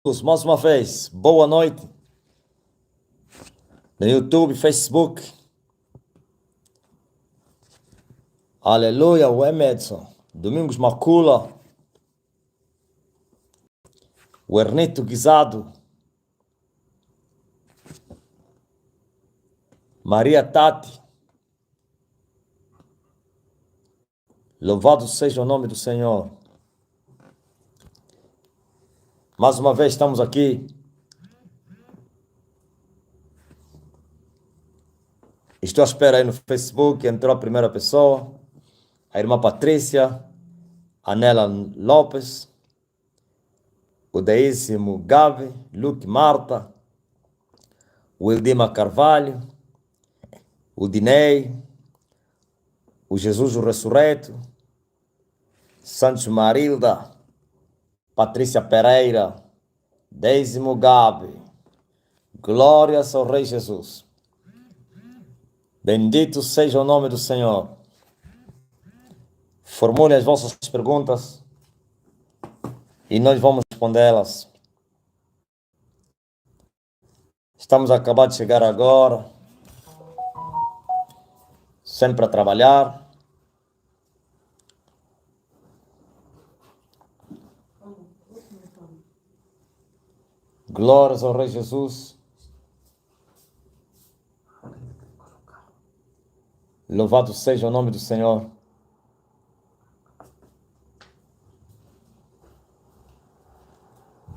Mais uma vez, boa noite. No YouTube, Facebook. Aleluia, o Emerson. Domingos Macula. O Ernesto Guisado. Maria Tati. Louvado seja o nome do Senhor. Mais uma vez estamos aqui. Estou à espera aí no Facebook. Entrou a primeira pessoa. A irmã Patrícia. Anela Lopes. O Deíssimo Gabi. Luke Marta. O Ildima Carvalho. O Dinei. O Jesus o Ressurreto. Santos Marilda. Patrícia Pereira. Deíssimo Gabi. Glórias ao Rei Jesus. Bendito seja o nome do Senhor. Formule as vossas perguntas e nós vamos respondê-las. Estamos a acabar de chegar agora. Sempre a trabalhar. Glórias ao Rei Jesus. Louvado seja o nome do Senhor.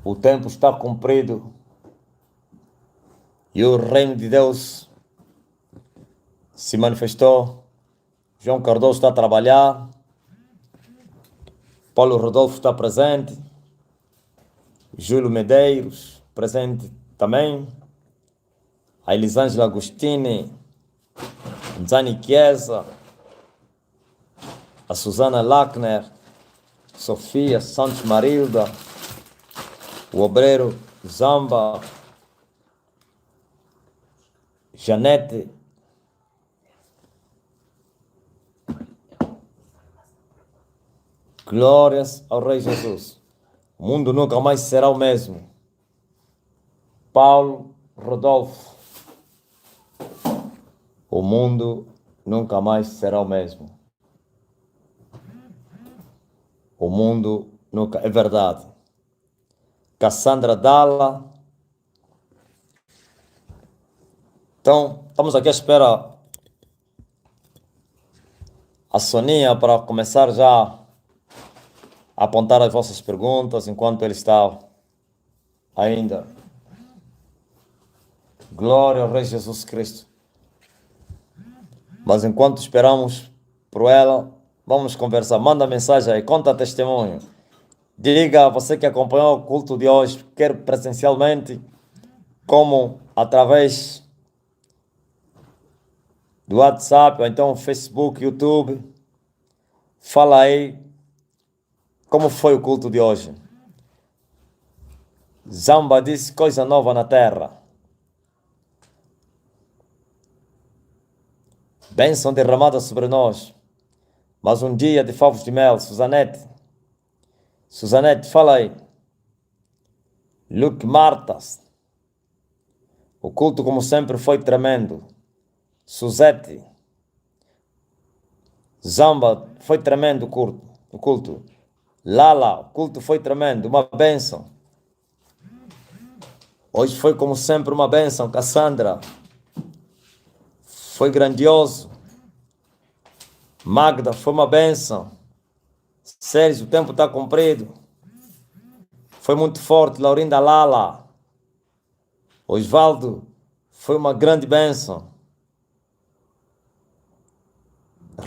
O tempo está cumprido e o reino de Deus se manifestou. João Cardoso está a trabalhar. Paulo Rodolfo está presente. Júlio Medeiros presente também. A Elisângela Agostini. Zani Chiesa. A Susana Lackner. Sofia Santos Marilda. O obreiro Zamba. Janete. Glórias ao Rei Jesus. O mundo nunca mais será o mesmo. Paulo Rodolfo. O mundo nunca mais será o mesmo. O mundo nunca... É verdade. Cassandra Dalla. Então, estamos aqui à espera a Soninha para começar já a apontar as vossas perguntas enquanto ele está ainda. Glória ao Rei Jesus Cristo. Mas enquanto esperamos por ela, vamos conversar. Manda mensagem aí, conta testemunho. Diga a você que acompanhou o culto de hoje, quer presencialmente, como através do WhatsApp, ou então Facebook, YouTube. Fala aí como foi o culto de hoje. Zamba disse coisa nova na terra. Bênção derramada sobre nós. Mas um dia de favos de mel. Susanete. Susanete, fala aí. Luke Martas. O culto, como sempre, foi tremendo. Suzete. Zamba, foi tremendo o culto. Lala, o culto foi tremendo. Uma bênção. Hoje foi, como sempre, uma bênção. Cassandra. Foi grandioso. Magda, foi uma bênção. Sérgio, o tempo está cumprido. Foi muito forte. Laurinda Lala. Osvaldo, foi uma grande bênção.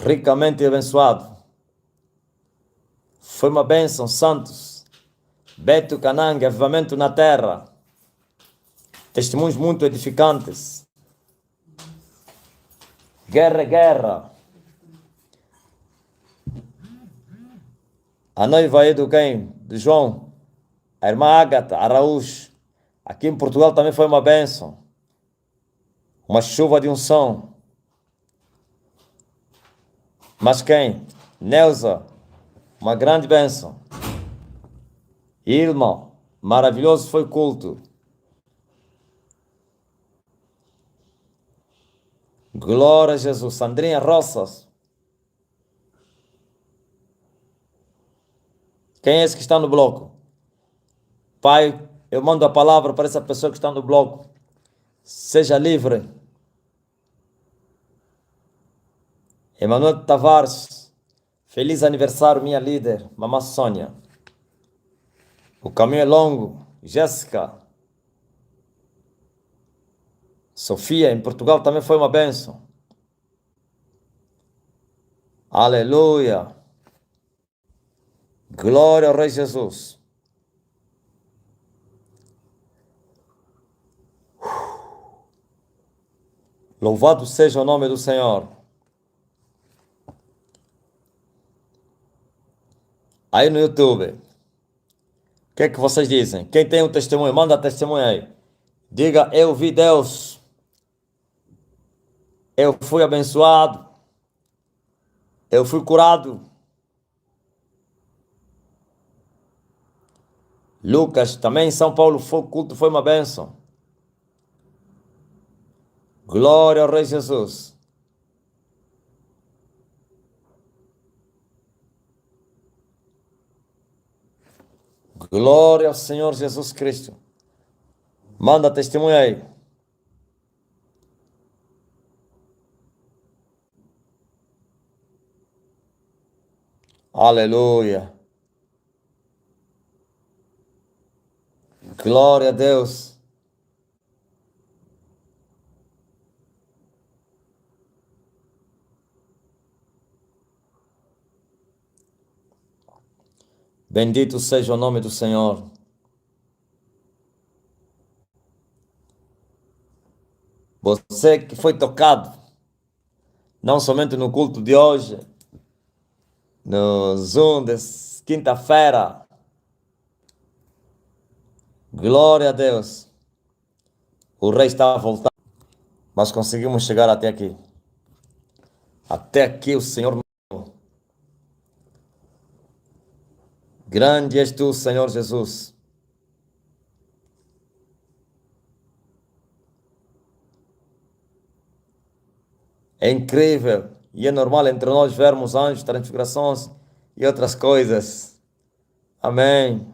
Ricamente abençoado. Foi uma bênção. Santos. Beto Cananga, avivamento na terra. Testemunhos muito edificantes. Guerra. A noiva aí do quem? De João. A irmã Ágata Araújo. Aqui em Portugal também foi uma bênção. Uma chuva de unção. Mas quem? Neuza. Uma grande bênção. Ilma. Maravilhoso foi o culto. Glória a Jesus. Sandrinha Roças. Quem é esse que está no bloco? Pai, eu mando a palavra para essa pessoa que está no bloco. Seja livre. Emanuel Tavares. Feliz aniversário, minha líder, mamãe Sônia. O caminho é longo. Jéssica. Sofia, em Portugal também foi uma bênção. Aleluia. Glória ao Rei Jesus. Louvado seja o nome do Senhor. Aí no YouTube, o que é que vocês dizem? Quem tem um testemunho, manda testemunho aí. Diga, eu vi Deus. Eu fui abençoado. Eu fui curado. Lucas, também em São Paulo, o culto foi uma bênção. Glória ao Rei Jesus. Glória ao Senhor Jesus Cristo. Manda testemunho aí. Aleluia. Glória a Deus. Bendito seja o nome do Senhor. Você que foi tocado, não somente no culto de hoje, no Zoom de quinta-feira. Glória a Deus. O Rei está a voltar, mas conseguimos chegar até aqui. Até aqui o Senhor. Grande és tu, Senhor Jesus. É incrível e é normal entre nós vermos anjos, transfigurações e outras coisas. Amém.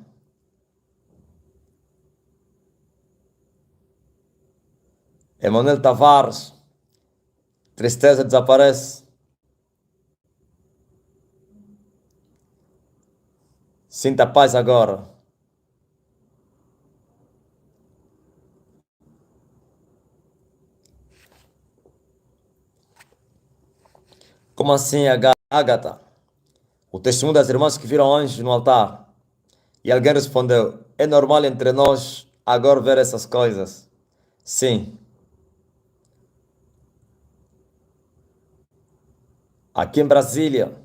Emanuel Tavares, tristeza desaparece. Sinta paz agora. Como assim, Ágata? O testemunho das irmãs que viram anjos no altar. E alguém respondeu: é normal entre nós agora ver essas coisas. Sim. Aqui em Brasília,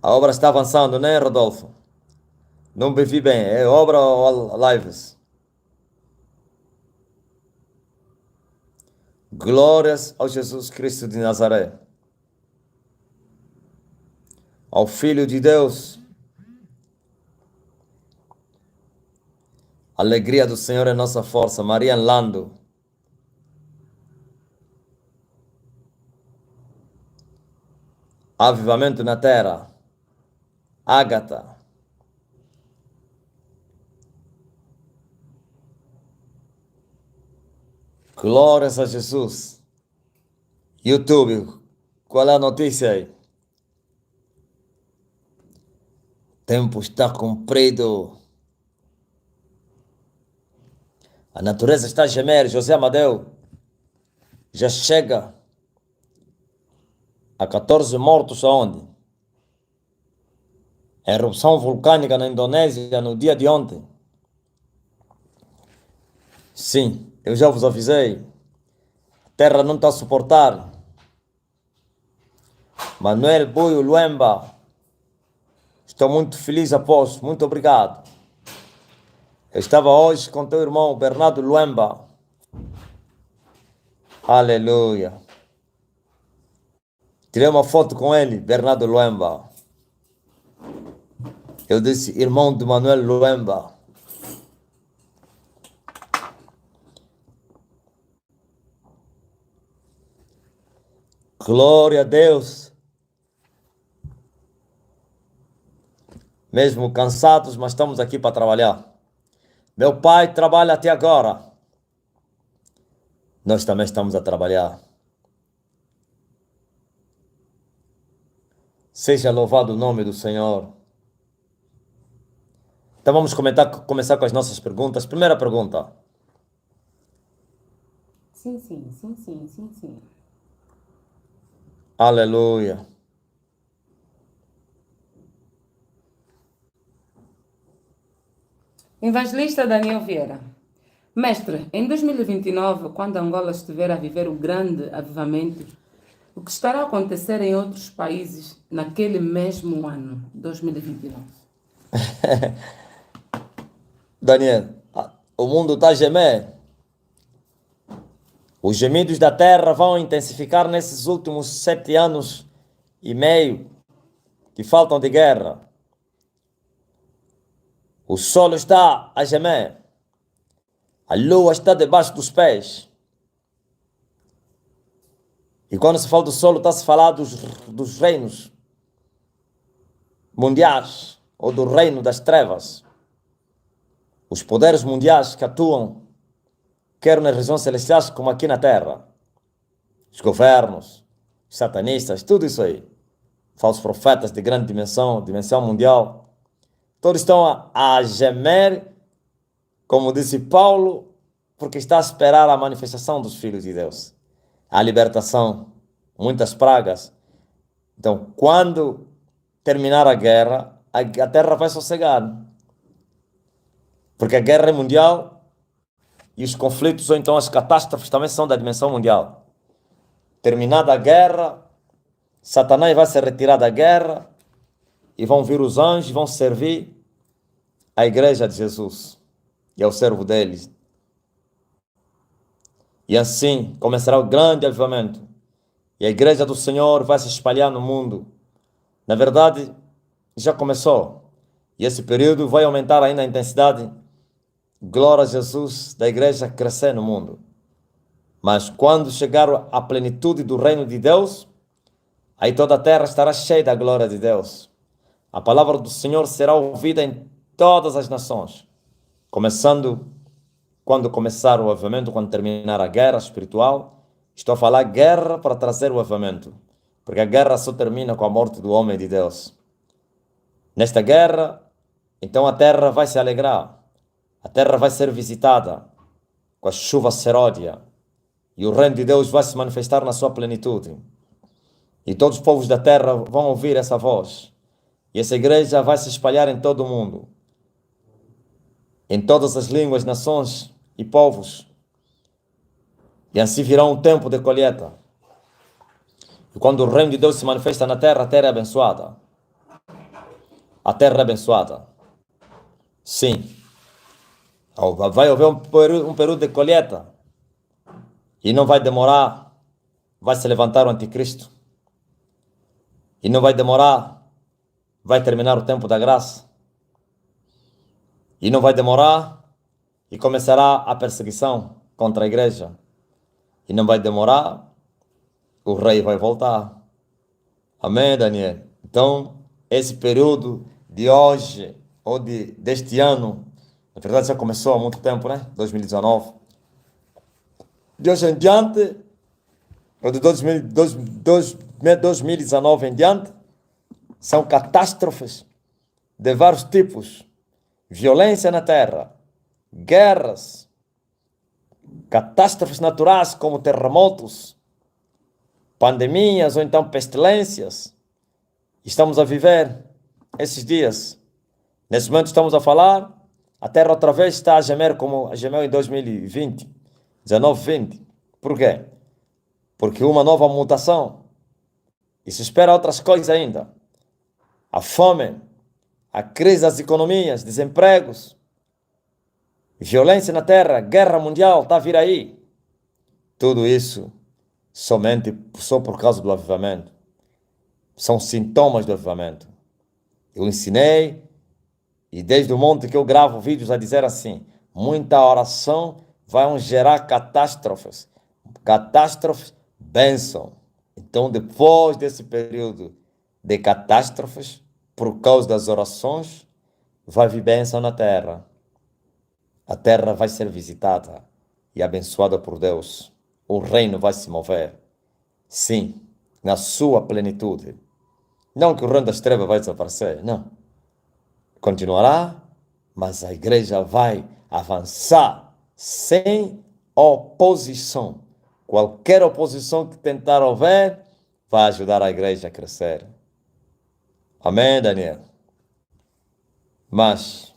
a obra está avançando, né, Rodolfo? Não me vi bem. É obra ou lives? Glórias ao Jesus Cristo de Nazaré. Ao Filho de Deus. A alegria do Senhor é nossa força. Maria Lando. Avivamento na terra. Ágata. Glórias a Jesus. YouTube, qual é a notícia aí? Tempo está cumprido. A natureza está a gemer. José Amadeu já chega a 14 mortos aonde? A erupção vulcânica na Indonésia no dia de ontem. Sim, eu já vos avisei. A terra não está a suportar. Manuel Buio Luemba. Estou muito feliz após. Muito obrigado. Eu estava hoje com teu irmão Bernardo Luemba. Aleluia. Tirei uma foto com ele, Bernardo Luemba. Eu disse, irmão de Manuel Luemba. Glória a Deus. Mesmo cansados, mas estamos aqui para trabalhar. Meu pai trabalha até agora. Nós também estamos a trabalhar. Seja louvado o nome do Senhor. Então vamos começar com as nossas perguntas. Primeira pergunta. Sim. Aleluia. Evangelista Daniel Vieira. Mestre, em 2029, quando Angola estiver a viver o grande avivamento, o que estará a acontecer em outros países naquele mesmo ano, 2029? Daniel, o mundo está a gemer. Os gemidos da terra vão intensificar nesses últimos 7 anos e meio que faltam de guerra. O solo está a gemer. A lua está debaixo dos pés. E quando se fala do solo, está-se a falar dos reinos mundiais ou do reino das trevas. Os poderes mundiais que atuam, quer nas regiões celestiais como aqui na terra. Os governos, os satanistas, tudo isso aí. Falsos profetas de grande dimensão mundial. Todos estão a gemer, como disse Paulo, porque está a esperar a manifestação dos filhos de Deus. A libertação, muitas pragas. Então, quando terminar a guerra, a terra vai sossegar. Porque a guerra é mundial e os conflitos ou então as catástrofes também são da dimensão mundial. Terminada a guerra, Satanás vai se retirar da guerra e vão vir os anjos, vão servir a igreja de Jesus e ao servo deles. E assim começará o grande avivamento. E a igreja do Senhor vai se espalhar no mundo. Na verdade, já começou. E esse período vai aumentar ainda a intensidade. Glória a Jesus, da igreja crescer no mundo. Mas quando chegar a plenitude do reino de Deus, aí toda a terra estará cheia da glória de Deus. A palavra do Senhor será ouvida em todas as nações. Começando quando começar o avivamento, quando terminar a guerra espiritual. Estou a falar guerra para trazer o avivamento. Porque a guerra só termina com a morte do homem de Deus. Nesta guerra, então a terra vai se alegrar. A terra vai ser visitada com a chuva seródia. E o reino de Deus vai se manifestar na sua plenitude. E todos os povos da terra vão ouvir essa voz. E essa igreja vai se espalhar em todo o mundo. Em todas as línguas, nações e povos. E assim virá um tempo de colheita. E quando o reino de Deus se manifesta na terra, a terra é abençoada. A terra é abençoada. Sim. Vai haver um período de colheita. E não vai demorar. Vai se levantar o anticristo. E não vai demorar. Vai terminar o tempo da graça. E não vai demorar. E começará a perseguição contra a igreja. E não vai demorar. O rei vai voltar. Amém, Daniel? Então, esse período de hoje, ou deste ano, na verdade já começou há muito tempo, né? 2019. De hoje em diante, ou de 2019 em diante, são catástrofes de vários tipos. Violência na terra, guerras, catástrofes naturais como terremotos, pandemias ou então pestilências. Estamos a viver esses dias. Nesse momento estamos a falar, a terra outra vez está a gemer como gemeu em 2020, 19, 20. Por quê? Porque uma nova mutação. E se espera outras coisas ainda. A fome, a crise das economias, desempregos, violência na terra, guerra mundial, está a vir aí. Tudo isso só por causa do avivamento. São sintomas do avivamento. Eu ensinei, e desde o monte que eu gravo vídeos a dizer assim, muita oração vai gerar catástrofes. Catástrofes, bênção. Então, depois desse período de catástrofes, por causa das orações, vai vir bênção na terra. A terra vai ser visitada e abençoada por Deus. O reino vai se mover. Sim, na sua plenitude. Não que o reino das trevas vai desaparecer, não. Continuará, mas a igreja vai avançar sem oposição. Qualquer oposição que tentar houver, vai ajudar a igreja a crescer. Amém, Daniel? Mas,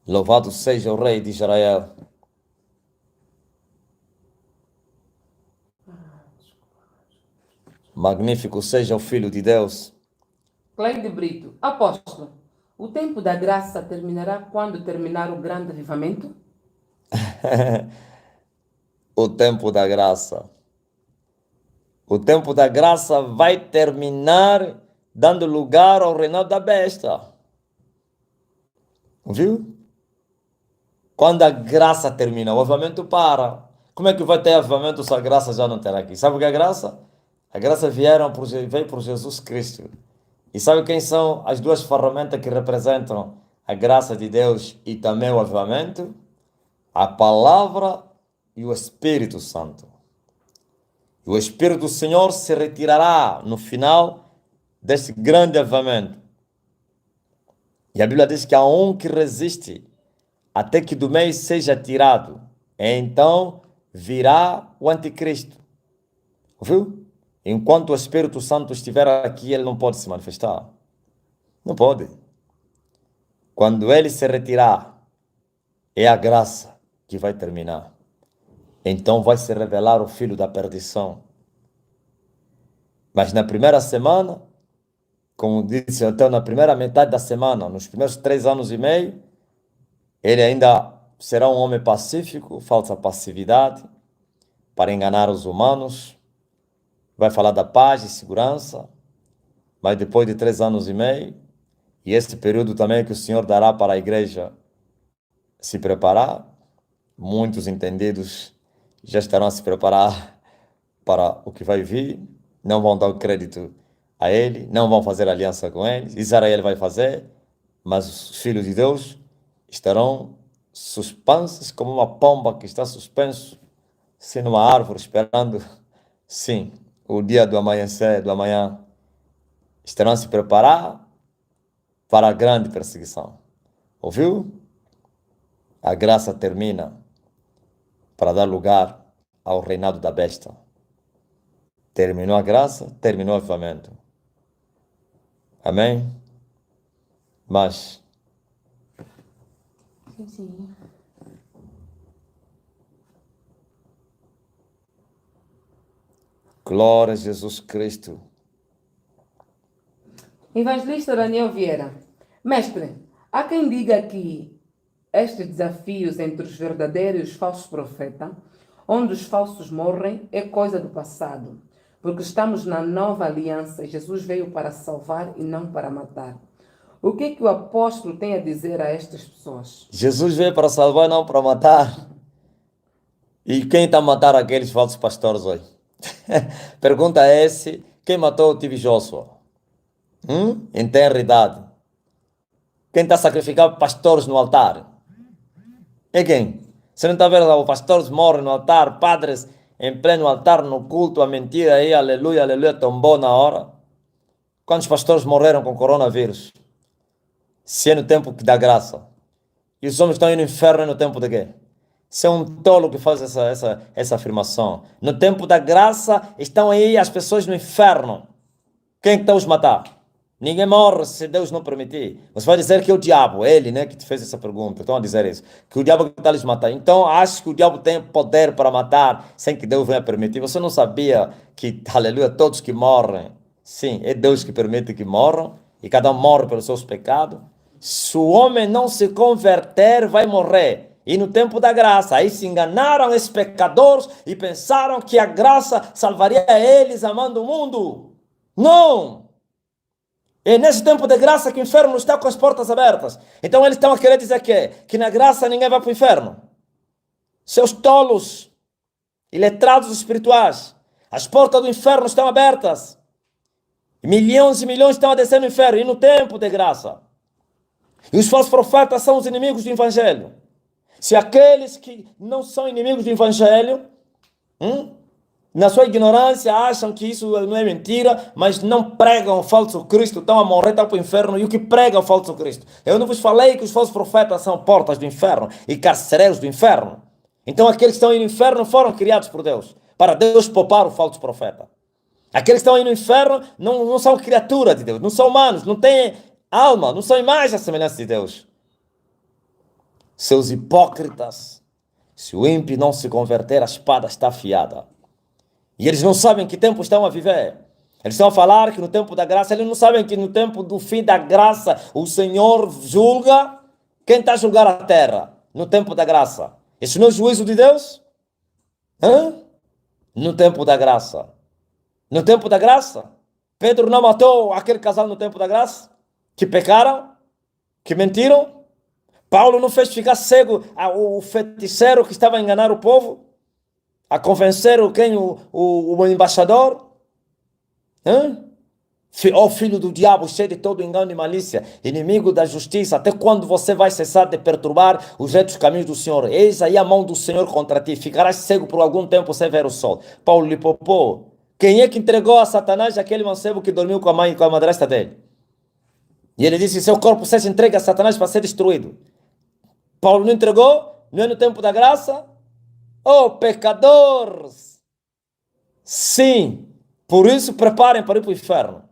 louvado seja o Rei de Israel. Magnífico seja o Filho de Deus. Cleide Brito, apóstolo, o tempo da graça terminará quando terminar o grande avivamento? O tempo da graça. O tempo da graça vai terminar dando lugar ao reinado da besta. Viu? Quando a graça termina, o avivamento para. Como é que vai ter avivamento se a graça já não terá aqui? Sabe o que é a graça? A graça veio por Jesus Cristo. E sabe quem são as duas ferramentas que representam a graça de Deus e também o avivamento? A palavra e o Espírito Santo. E o Espírito do Senhor se retirará no final deste grande avivamento. E a Bíblia diz que há um que resiste até que do meio seja tirado. Então virá o anticristo. Ouviu? Enquanto o Espírito Santo estiver aqui, ele não pode se manifestar. Não pode. Quando ele se retirar, é a graça que vai terminar. Então vai se revelar o filho da perdição. Mas na primeira semana, como disse, então na primeira metade da semana, nos primeiros 3 anos e meio, ele ainda será um homem pacífico, falsa passividade, para enganar os humanos. Vai falar da paz e segurança, mas depois de 3 anos e meio, e esse período também que o Senhor dará para a igreja se preparar, muitos entendidos já estarão a se preparar para o que vai vir, não vão dar o crédito a ele, não vão fazer aliança com ele, Israel vai fazer, mas os filhos de Deus estarão suspensos como uma pomba que está suspenso, se numa árvore esperando, sim, o dia do amanhecer, do amanhã, estarão a se preparar para a grande perseguição. Ouviu? A graça termina para dar lugar ao reinado da besta. Terminou a graça, terminou o avivamento. Amém? Mas, Sim. glória a Jesus Cristo. Evangelista Daniel Vieira. Mestre, há quem diga que estes desafios entre os verdadeiros e os falsos profetas, onde os falsos morrem, é coisa do passado, porque estamos na nova aliança e Jesus veio para salvar e não para matar. O que é que o apóstolo tem a dizer a estas pessoas? Jesus veio para salvar, não para matar. E quem está a matar aqueles falsos pastores hoje? Pergunta esse, quem matou o Tibi Joshua? Em tenra idade. Quem está a sacrificar pastores no altar? É quem? Você não está vendo os pastores morrem no altar, padres em pleno altar, no culto, a mentira aí, aleluia, aleluia, tombou na hora. Quantos pastores morreram com coronavírus? Se é no tempo que dá graça. E os homens estão indo no inferno no tempo de quê? Você é um tolo que faz essa afirmação. No tempo da graça estão aí as pessoas no inferno. Quem está os matar? Ninguém morre se Deus não permitir. Você vai dizer que é o diabo, ele, né, que te fez essa pergunta. Estão a dizer isso. Que o diabo está lhes matar. Então, acho que o diabo tem poder para matar sem que Deus venha permitir. Você não sabia que, aleluia, todos que morrem, sim, é Deus que permite que morram. E cada um morre pelos seus pecados. Se o homem não se converter, vai morrer. E no tempo da graça, aí se enganaram esses pecadores e pensaram que a graça salvaria eles amando o mundo. Não! É nesse tempo de graça que o inferno está com as portas abertas. Então eles estão a querer dizer que na graça ninguém vai para o inferno. Seus tolos, iletrados espirituais, as portas do inferno estão abertas. Milhões e milhões estão a descer no inferno, e no tempo de graça. E os falsos profetas são os inimigos do Evangelho. Se aqueles que não são inimigos do Evangelho, na sua ignorância, acham que isso não é mentira, mas não pregam o falso Cristo, estão a morrer, estão para o inferno, e o que prega o falso Cristo? Eu não vos falei que os falsos profetas são portas do inferno e carcereiros do inferno? Então aqueles que estão aí no inferno foram criados por Deus, para Deus poupar o falso profeta. Aqueles que estão aí no inferno não são criatura de Deus, não são humanos, não têm alma, não são imagem e semelhança de Deus. Seus hipócritas, se o ímpio não se converter, a espada está afiada. E eles não sabem que tempo estão a viver. Eles estão a falar que no tempo da graça, eles não sabem que no tempo do fim da graça, o Senhor julga quem está a julgar a terra, no tempo da graça. Isso não é o juízo de Deus? No tempo da graça. No tempo da graça? Pedro não matou aquele casal no tempo da graça? Que pecaram? Que mentiram? Paulo não fez ficar cego o feiticeiro que estava a enganar o povo? A convencer o embaixador? Ó filho do diabo, cheio de todo engano e malícia, inimigo da justiça, até quando você vai cessar de perturbar os retos caminhos do Senhor? Eis aí a mão do Senhor contra ti, ficarás cego por algum tempo sem ver o sol. Paulo lhe poupou. Quem é que entregou a Satanás aquele mancebo que dormiu com a mãe e com a madrasta dele? E ele disse, seu corpo seja entregue a Satanás para ser destruído. Paulo não entregou? Não é no tempo da graça? Oh, pecadores! Sim, por isso preparem para ir para o inferno.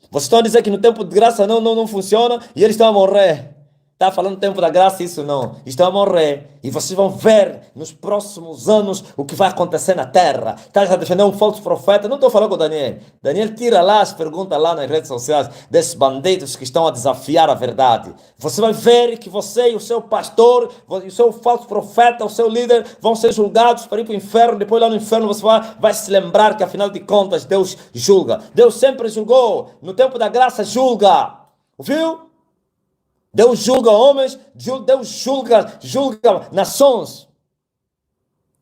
Vocês estão a dizer que no tempo de graça não funciona e eles estão a morrer. Está falando do tempo da graça, isso não. Estão a morrer. E vocês vão ver nos próximos anos o que vai acontecer na terra. Estás a defender um falso profeta? Não estou falando com o Daniel. Daniel tira lá as perguntas lá nas redes sociais desses bandidos que estão a desafiar a verdade. Você vai ver que você e o seu pastor, o seu falso profeta, o seu líder vão ser julgados para ir para o inferno. Depois lá no inferno você vai se lembrar que afinal de contas Deus julga. Deus sempre julgou. No tempo da graça julga. Ouviu? Deus julga homens, Deus julga nações.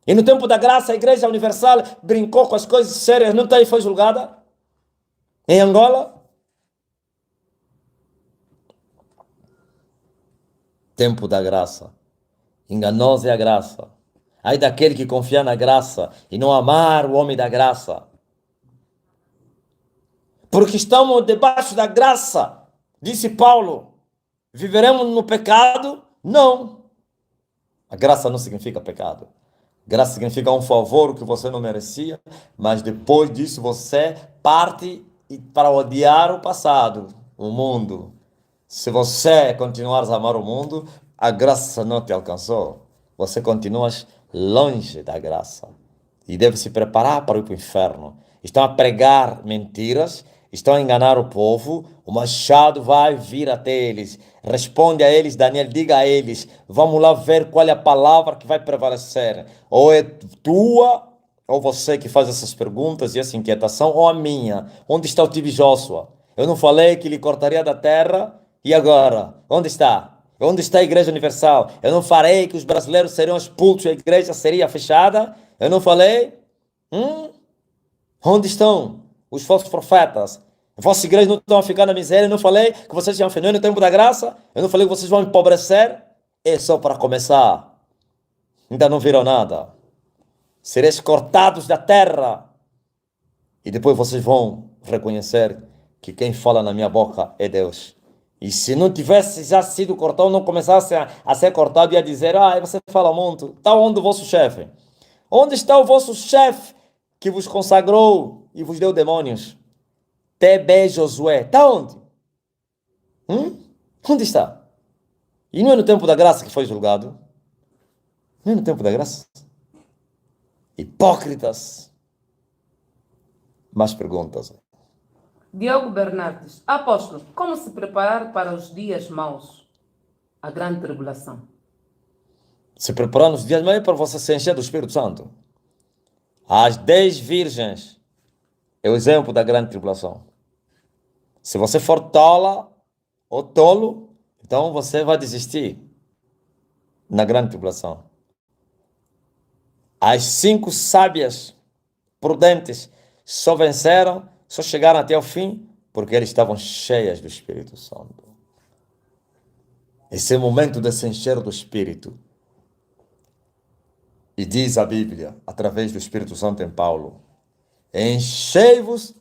E no tempo da graça, a Igreja Universal brincou com as coisas sérias, não foi julgada? Em Angola? Tempo da graça. Enganosa é a graça. Ai daquele que confia na graça e não amar o homem da graça. Porque estamos debaixo da graça, disse Paulo. Viveremos no pecado? Não. A graça não significa pecado. Graça significa um favor que você não merecia, mas depois disso você parte para odiar o passado, o mundo. Se você continuar a amar o mundo, a graça não te alcançou. Você continua longe da graça. E deve se preparar para ir para o inferno. Estão a pregar mentiras, estão a enganar o povo, o machado vai vir até eles. Responde a eles, Daniel, diga a eles, vamos lá ver qual é a palavra que vai prevalecer. Ou é tua, ou você que faz essas perguntas e essa inquietação, ou a minha. Onde está o Tibi Joshua? Eu não falei que ele cortaria da terra? E agora? Onde está? Onde está a Igreja Universal? Eu não falei que os brasileiros seriam expulsos e a igreja seria fechada? Eu não falei? Onde estão os falsos profetas? Vossas igrejas não estão a ficar na miséria? Eu não falei que vocês iam ofender no tempo da graça? Eu não falei que vocês vão empobrecer? É só para começar. Ainda não viram nada. Sereis cortados da terra. E depois vocês vão reconhecer que quem fala na minha boca é Deus. E se não tivesse já sido cortado, não começasse a ser cortado, ia dizer, você fala muito. Está onde o vosso chefe? Onde está o vosso chefe que vos consagrou e vos deu demônios? TB Josué, está onde? Onde está? E não é no tempo da graça que foi julgado? Não é no tempo da graça? Hipócritas. Mais perguntas. Diogo Bernardes, apóstolo, como se preparar para os dias maus? A grande tribulação. Se preparar nos dias maus para você se encher do Espírito Santo. As 10 virgens é o exemplo da grande tribulação. Se você for tola ou tolo, então você vai desistir na grande tribulação. As 5 sábias prudentes só venceram, só chegaram até o fim, porque eles estavam cheias do Espírito Santo. Esse é o momento de se encher do Espírito. E diz a Bíblia, através do Espírito Santo em Paulo, enchei-vos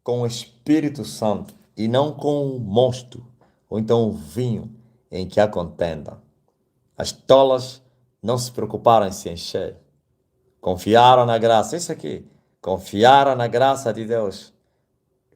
com o Espírito Santo e não com o mosto, ou então o vinho em que há contenda. As tolas não se preocuparam em se encher. Confiaram na graça. Isso aqui. Confiaram na graça de Deus.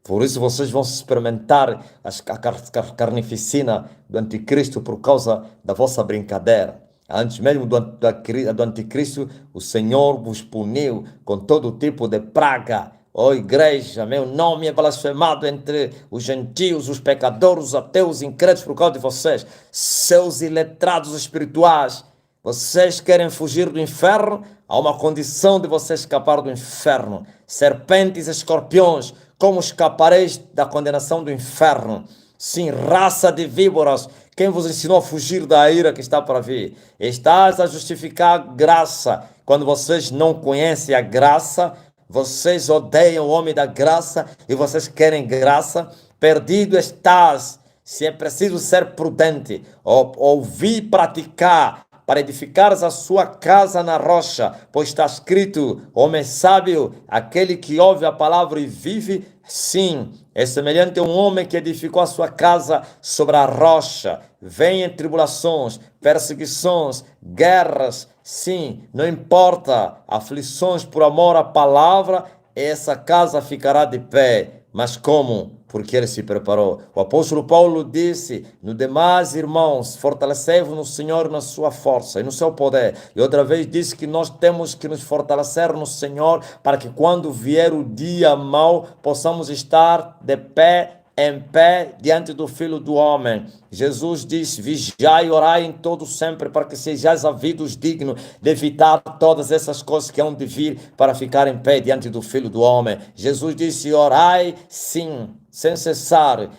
Por isso vocês vão experimentar a carnificina do anticristo por causa da vossa brincadeira. Antes mesmo do anticristo, o Senhor vos puniu com todo tipo de praga. Ó igreja, meu nome é blasfemado entre os gentios, os pecadores, os ateus, os incrédulos por causa de vocês. Seus iletrados espirituais. Vocês querem fugir do inferno? Há uma condição de vocês escapar do inferno. Serpentes e escorpiões, como escapareis da condenação do inferno? Sim, raça de víboras, quem vos ensinou a fugir da ira que está para vir? Estás a justificar a graça. Quando vocês não conhecem a graça, vocês odeiam o homem da graça e vocês querem graça. Perdido estás. Se é preciso ser prudente, ouvir e praticar, para edificares a sua casa na rocha, pois está escrito, homem sábio, aquele que ouve a palavra e vive, sim, é semelhante a um homem que edificou a sua casa sobre a rocha. Vêm tribulações, perseguições, guerras, sim, não importa, aflições por amor à palavra, essa casa ficará de pé. Mas como? Porque ele se preparou. O apóstolo Paulo disse, no demais, irmãos, fortalecei-vos no Senhor e na sua força e no seu poder. E outra vez disse que nós temos que nos fortalecer no Senhor para que quando vier o dia mau, possamos estar de pé, em pé, diante do Filho do Homem. Jesus disse, vigiai e orai em todo sempre, para que sejais havidos dignos de evitar todas essas coisas que hão de vir para ficar em pé diante do Filho do Homem. Jesus disse, orai sim, sem cessar,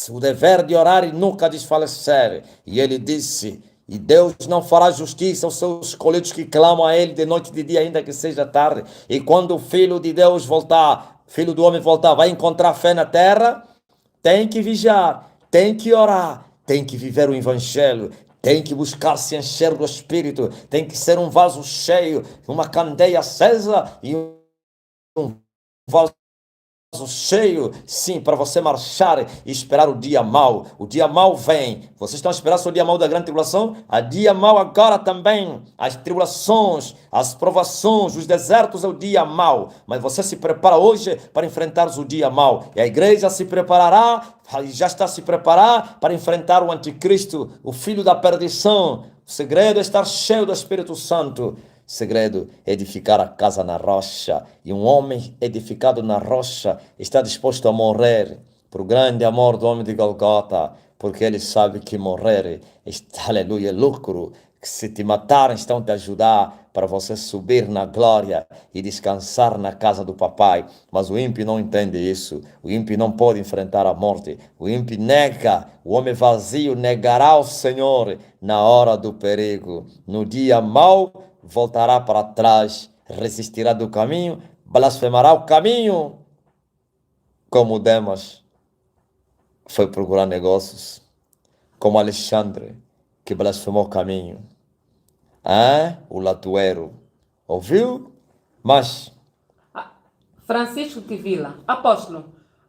o dever de orar e nunca desfalecer. E ele disse, e Deus não fará justiça aos seus escolhidos que clamam a ele de noite e de dia, ainda que seja tarde. E quando o Filho de Deus voltar, Filho do Homem voltar, vai encontrar fé na terra? Tem que vigiar, tem que orar, tem que viver o Evangelho, tem que buscar se encher do Espírito, tem que ser um vaso cheio, uma candeia acesa e um vaso cheio, sim, para você marchar e esperar o dia mau. O dia mau vem. Vocês estão esperando o dia mau da grande tribulação? Há dia mau agora também. As tribulações, as provações, os desertos é o dia mau. Mas você se prepara hoje para enfrentar o dia mau. E a igreja se preparará, já está se preparar para enfrentar o anticristo, o filho da perdição. O segredo é estar cheio do Espírito Santo. Segredo é edificar a casa na rocha. E um homem edificado na rocha está disposto a morrer por grande amor do homem de Golgota, porque ele sabe que morrer está, aleluia, lucro. Que se te matarem, estão te ajudar para você subir na glória e descansar na casa do papai. Mas o ímpio não entende isso. O ímpio não pode enfrentar a morte. O ímpio nega. O homem vazio negará o Senhor na hora do perigo. No dia mau, voltará para trás, resistirá do caminho, blasfemará o caminho, como Demas foi procurar negócios, como Alexandre, que blasfemou o caminho. O latoeiro, ouviu? Mas... Francisco Tivila, apóstolo,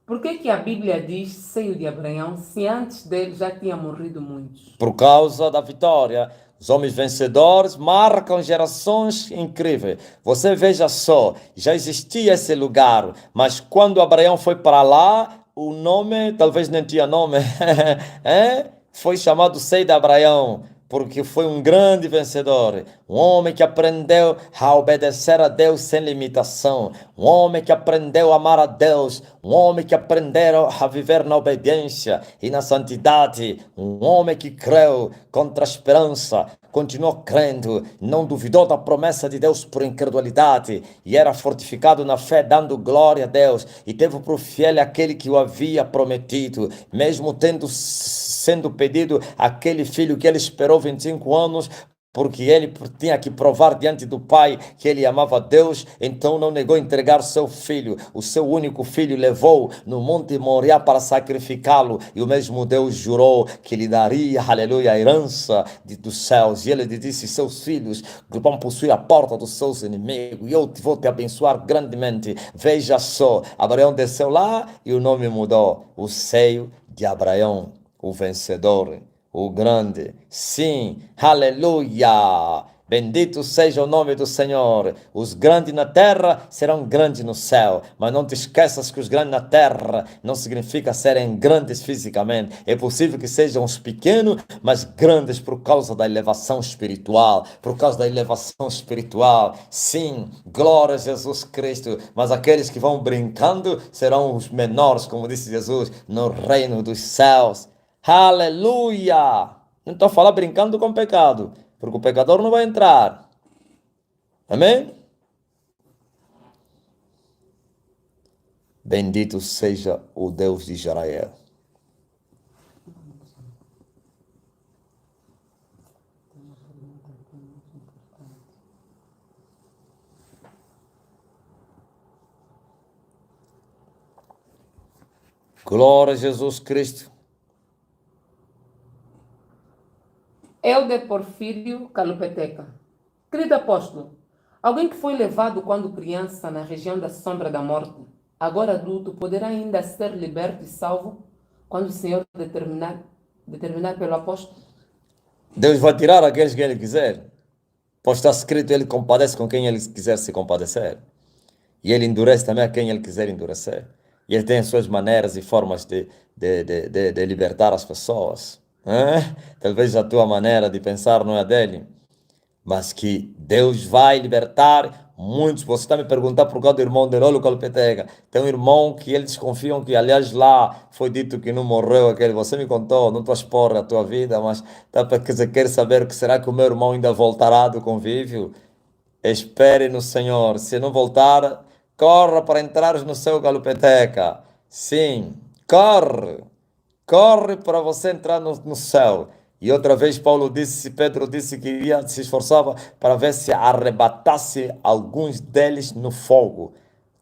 por que a Bíblia diz seio de Abraão, se antes dele já tinha morrido muitos? Por causa da vitória. Os homens vencedores marcam gerações incríveis. Você veja só, já existia esse lugar, mas quando Abraão foi para lá, o nome, talvez nem tinha nome, foi chamado Seio de Abraão, porque foi um grande vencedor, um homem que aprendeu a obedecer a Deus sem limitação, um homem que aprendeu a amar a Deus, um homem que aprendeu a viver na obediência e na santidade, um homem que creu contra a esperança, continuou crendo, não duvidou da promessa de Deus por incredulidade, e era fortificado na fé, dando glória a Deus, e teve por fiel aquele que o havia prometido, mesmo sendo pedido aquele filho que ele esperou 25 anos, porque ele tinha que provar diante do pai que ele amava a Deus, então não negou entregar seu filho, o seu único filho, levou no Monte Moriá para sacrificá-lo, e o mesmo Deus jurou que lhe daria, aleluia, a herança dos céus, e ele lhe disse: seus filhos vão possuir a porta dos seus inimigos, e eu vou te abençoar grandemente. Veja só, Abraão desceu lá e o nome mudou, o seio de Abraão, o vencedor, o grande. Sim, aleluia! Bendito seja o nome do Senhor. Os grandes na terra serão grandes no céu. Mas não te esqueças que os grandes na terra não significa serem grandes fisicamente. É possível que sejam os pequenos, mas grandes por causa da elevação espiritual. Por causa da elevação espiritual. Sim, glória a Jesus Cristo. Mas aqueles que vão brincando serão os menores, como disse Jesus, no reino dos céus. Aleluia! Não estou a falar brincando com pecado, porque o pecador não vai entrar. Amém? Bendito seja o Deus de Israel. Glória a Jesus Cristo. Helder Porfírio Calupeteca. Querido apóstolo, alguém que foi levado quando criança na região da sombra da morte, agora adulto, poderá ainda ser liberto e salvo quando o Senhor determinar pelo apóstolo? Deus vai tirar aqueles que Ele quiser. Pois está escrito: Ele compadece com quem Ele quiser se compadecer. E Ele endurece também a quem Ele quiser endurecer. E Ele tem as suas maneiras e formas de libertar as pessoas. Talvez a tua maneira de pensar não é dele, mas que Deus vai libertar muitos. Você está me perguntando por causa do irmão de Lolo Calpetega. Tem um irmão que eles desconfiam que, aliás, lá foi dito que não morreu aquele. Você me contou, não estou a expor a tua vida, mas tá, quer saber que será que o meu irmão ainda voltará do convívio? Espere no Senhor. Se não voltar, corra para entrares no seu Calpeteca. Sim, corre. Corre para você entrar no céu. E outra vez Pedro disse que se esforçava para ver se arrebatasse alguns deles no fogo.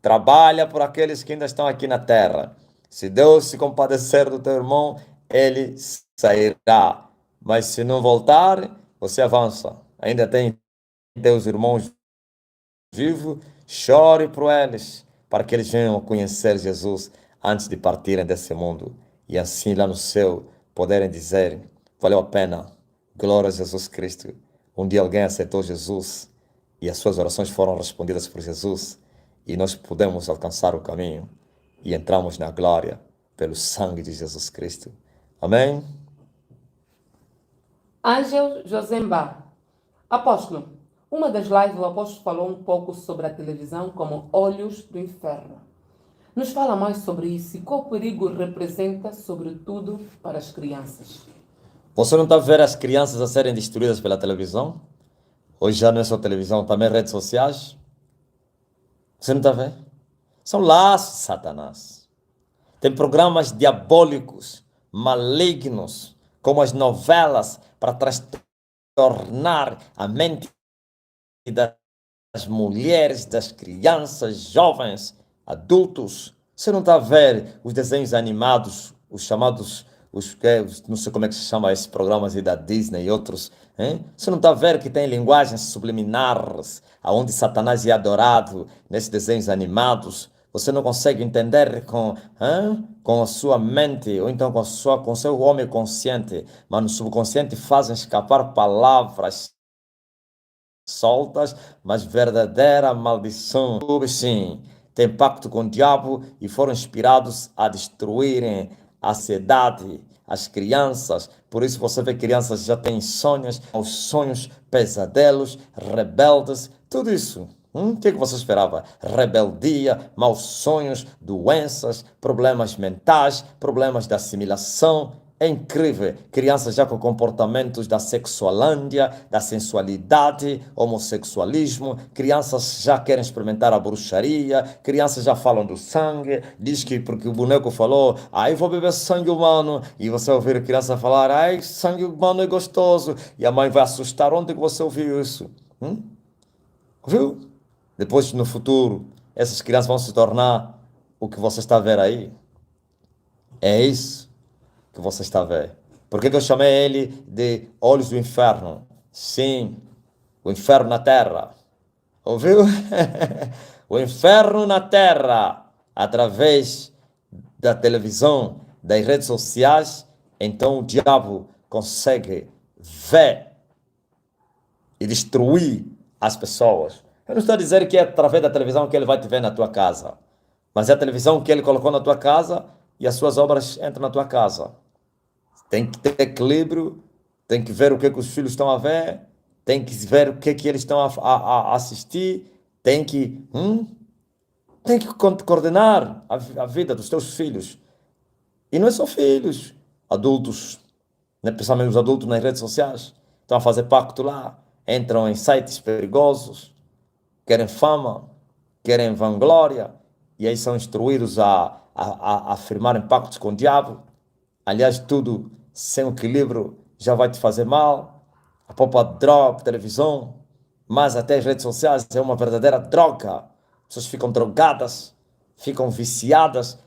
Trabalha por aqueles que ainda estão aqui na terra. Se Deus se compadecer do teu irmão, ele sairá. Mas se não voltar, você avança. Ainda tem teus irmãos vivos, chore por eles, para que eles venham a conhecer Jesus antes de partirem desse mundo. E assim lá no céu poderem dizer: valeu a pena, glória a Jesus Cristo. Um dia alguém aceitou Jesus e as suas orações foram respondidas por Jesus, e nós pudemos alcançar o caminho e entramos na glória pelo sangue de Jesus Cristo. Amém? Ângel Josemba. Apóstolo, uma das lives o apóstolo falou um pouco sobre a televisão como olhos do inferno. Nos fala mais sobre isso e qual perigo representa, sobretudo, para as crianças. Você não está a ver as crianças a serem destruídas pela televisão? Hoje já não é só televisão, também redes sociais. Você não está a ver? São laços de Satanás. Tem programas diabólicos, malignos, como as novelas, para transtornar a mente das mulheres, das crianças, jovens, adultos. Você não está a ver os desenhos animados, os chamados, não sei como é que se chama esses programas aí da Disney e outros, hein? Você não está a ver que tem linguagens subliminares, aonde Satanás é adorado nesses desenhos animados? Você não consegue entender com a sua mente, ou então com seu homem consciente, mas no subconsciente fazem escapar palavras soltas, mas verdadeira maldição. Sim, tem pacto com o diabo e foram inspirados a destruírem a sociedade, as crianças. Por isso você vê crianças já têm sonhos, os sonhos, pesadelos, rebeldes, tudo isso. O que você esperava? Rebeldia, maus sonhos, doenças, problemas mentais, problemas de assimilação. É incrível. Crianças já com comportamentos da sexualândia, da sensualidade, homossexualismo. Crianças já querem experimentar a bruxaria. Crianças já falam do sangue. Diz que porque o boneco falou, ai, vou beber sangue humano. E você ouvir a criança falar, ai, sangue humano é gostoso. E a mãe vai assustar. Onde que você ouviu isso? Viu? Depois, no futuro, essas crianças vão se tornar o que você está a ver aí. É isso que você está a ver. Por que que eu chamei ele de olhos do inferno? Sim, o inferno na terra. Ouviu? O inferno na terra, através da televisão, das redes sociais. Então o diabo consegue ver e destruir as pessoas. Eu não estou a dizer que é através da televisão que ele vai te ver na tua casa, mas é a televisão que ele colocou na tua casa e as suas obras entram na tua casa. Tem que ter equilíbrio, tem que ver o que é que os filhos estão a ver, tem que ver o que é que eles estão a assistir, tem que coordenar a vida dos teus filhos. E não é só filhos, adultos, né? Principalmente os adultos nas redes sociais, estão a fazer pacto lá, entram em sites perigosos, querem fama, querem vanglória, e aí são instruídos a firmarem pactos com o diabo. Aliás, tudo sem equilíbrio já vai te fazer mal. A própria droga, televisão, mas até as redes sociais é uma verdadeira droga. As pessoas ficam drogadas, ficam viciadas.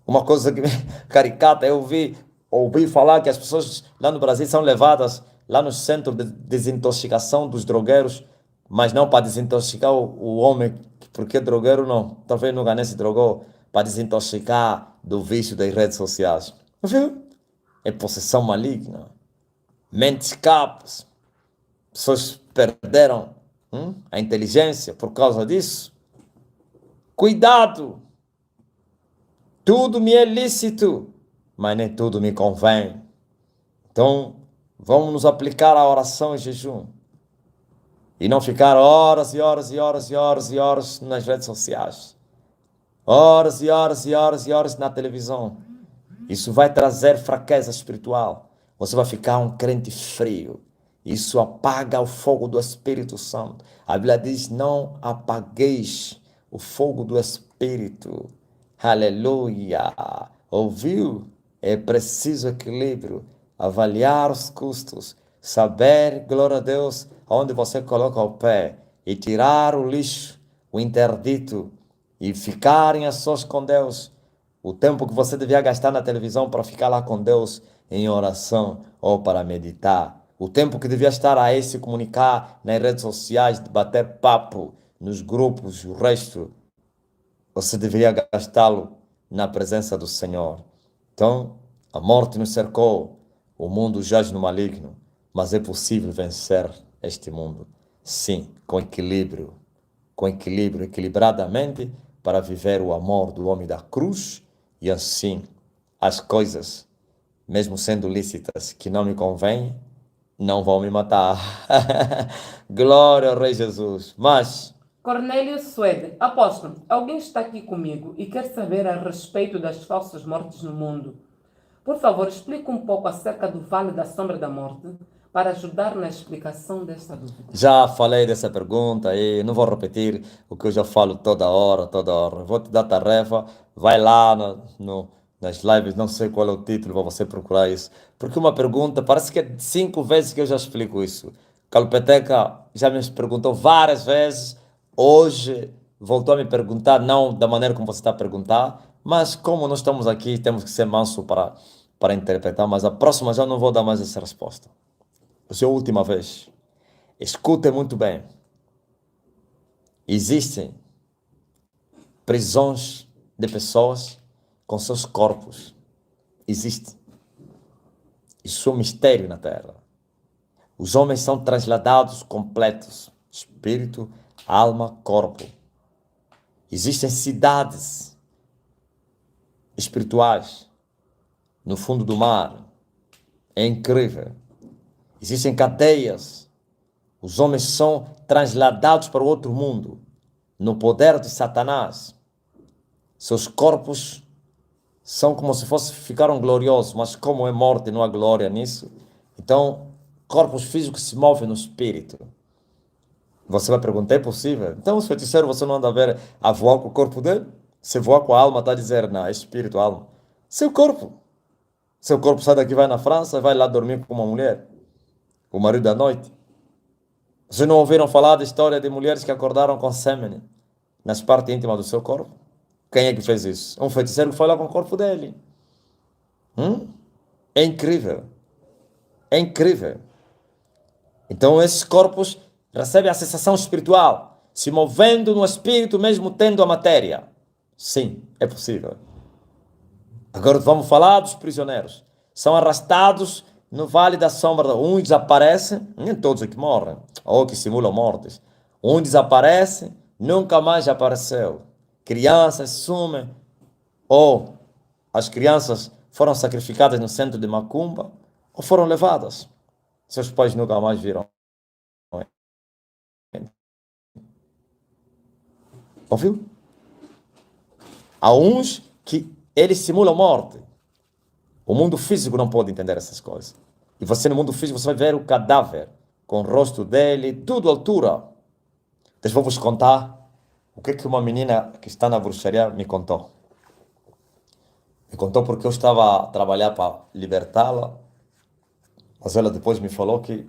Uma coisa que caricata, ouvi falar que as pessoas lá no Brasil são levadas lá no centro de desintoxicação dos drogueiros, mas não para desintoxicar o homem, porque drogueiro não, talvez no Ganê se drogou, para desintoxicar do vício das redes sociais. Viu? É possessão maligna, mentes capas, pessoas perderam a inteligência por causa disso. Cuidado! Tudo me é lícito, mas nem tudo me convém. Então, vamos nos aplicar à oração e jejum. E não ficar horas e horas e horas e horas e horas nas redes sociais. Horas e horas e horas e horas na televisão. Isso vai trazer fraqueza espiritual. Você vai ficar um crente frio. Isso apaga o fogo do Espírito Santo. A Bíblia diz, não apagueis o fogo do Espírito. Aleluia! Ouviu? É preciso equilíbrio, avaliar os custos, saber, glória a Deus, onde você coloca o pé e tirar o lixo, o interdito e ficarem a sós com Deus. O tempo que você devia gastar na televisão para ficar lá com Deus em oração ou para meditar. O tempo que devia estar aí se comunicar nas redes sociais, de bater papo nos grupos, o resto você deveria gastá-lo na presença do Senhor. Então, a morte nos cercou, o mundo jaz no maligno, mas é possível vencer este mundo. Sim, com equilíbrio, equilibradamente, para viver o amor do homem da cruz, e assim as coisas, mesmo sendo lícitas, que não me convêm, não vão me matar. Glória ao Rei Jesus. Mas Cornélio Suede, apóstolo, alguém está aqui comigo e quer saber a respeito das falsas mortes no mundo. Por favor, explique um pouco acerca do Vale da Sombra da Morte para ajudar na explicação desta dúvida. já falei dessa pergunta e não vou repetir o que eu já falo toda hora, toda hora. Vou te dar tarefa, vai lá nas lives, não sei qual é o título, para você procurar isso. Porque uma pergunta, parece que é 5 vezes que eu já explico isso. Calpeteca já me perguntou várias vezes, hoje voltou a me perguntar, não da maneira como você está a perguntar, mas como nós estamos aqui, temos que ser manso para interpretar, mas a próxima já não vou dar mais essa resposta. Essa é a última vez. Escutem muito bem. Existem prisões de pessoas com seus corpos. Existe. Isso é um mistério na Terra. Os homens são trasladados completos. Espírito, alma, corpo. Existem cidades espirituais no fundo do mar. É incrível. Existem cadeias. Os homens são transladados para o outro mundo, no poder de Satanás. Seus corpos são como se fossem, ficaram gloriosos, mas como é morte, não há glória nisso. Então, corpos físicos se movem no espírito. Você vai perguntar, é possível? Então, os feiticeiros, você não anda a voar com o corpo dele? Se voar com a alma, está a dizer, não, é espírito, alma. Seu corpo. Seu corpo sai daqui, vai na França, vai lá dormir com uma mulher, com o marido da noite. Vocês não ouviram falar da história de mulheres que acordaram com sêmen nas partes íntimas do seu corpo? Quem é que fez isso? Um feiticeiro que foi lá com o corpo dele. É incrível. É incrível. Então esses corpos recebem a sensação espiritual, se movendo no espírito mesmo tendo a matéria. Sim, é possível. Agora vamos falar dos prisioneiros. São arrastados no vale da sombra. Um desaparece, nem todos que morrem, ou que simulam mortes. Um desaparece, nunca mais apareceu. Crianças sumem, ou as crianças foram sacrificadas no centro de Macumba, ou foram levadas. Seus pais nunca mais viram. Ouviu? Há uns que eles simulam morte. O mundo físico não pode entender essas coisas. E você no mundo físico você vai ver o cadáver com o rosto dele, tudo à altura. Deixa eu vos contar o que uma menina que está na bruxaria me contou. Me contou porque eu estava a trabalhar para libertá-la, mas ela depois me falou que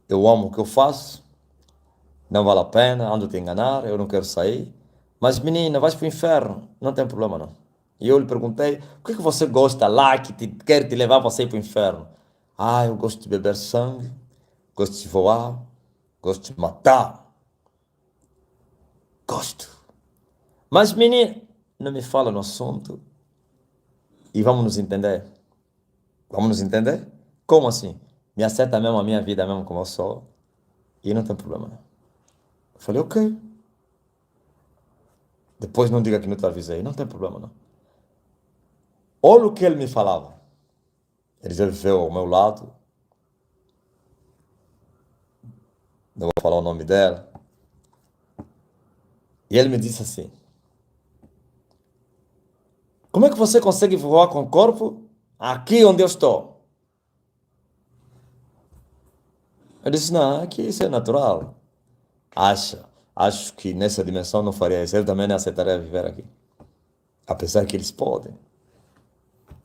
eu amo o que eu faço, não vale a pena, ando te enganar, eu não quero sair. Mas menina, vais para o inferno, não tem problema não. E eu lhe perguntei, o que você gosta lá que quer te levar para sair para o inferno? Ah, eu gosto de beber sangue, gosto de voar, gosto de matar. Gosto. Mas menina, não me fala no assunto e vamos nos entender. Vamos nos entender? Como assim? Me aceita mesmo a minha vida mesmo como eu sou e não tem problema não. Eu falei, ok. Depois não diga que não te avisei, não tem problema não. Olha o que ele me falava. Ele já viveu ao meu lado. Não vou falar o nome dela. E ele me disse assim: como é que você consegue voar com o corpo aqui onde eu estou? Eu disse: não, aqui isso é natural. Acho que nessa dimensão não faria isso. Ele também não aceitaria viver aqui. Apesar que eles podem.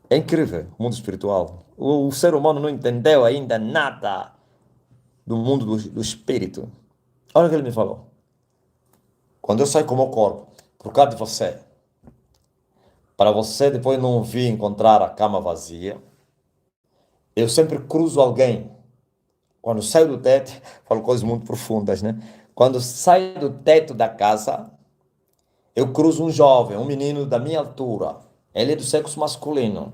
É incrível o mundo espiritual. O ser humano não entendeu ainda nada do mundo do espírito. Olha o que ele me falou. Quando eu saio com o meu corpo, por causa de você, para você depois não vir encontrar a cama vazia, eu sempre cruzo alguém. Quando saio do teto, falo coisas muito profundas, né? Quando saio do teto da casa, eu cruzo um jovem, um menino da minha altura. Ele é do sexo masculino.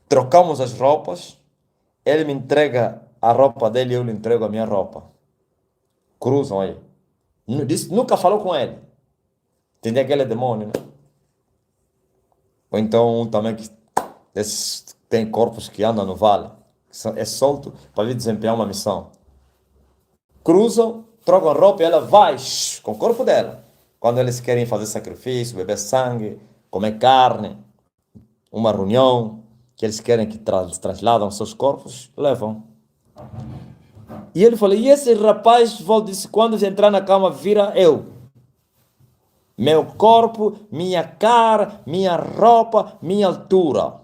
Trocamos as roupas, ele me entrega a roupa dele e eu lhe entrego a minha roupa. Cruzam aí. Nunca falou com ele. Entendeu aquele demônio, né? Ou então um também que tem corpos que andam no vale. É solto para vir desempenhar uma missão. Cruzam, trocam roupa e ela vai com o corpo dela. Quando eles querem fazer sacrifício, beber sangue, comer carne, uma reunião, que eles querem que trasladam seus corpos, levam. E ele falou, e esse rapaz, disse, quando entrar na cama, vira eu. Meu corpo, minha cara, minha roupa, minha altura.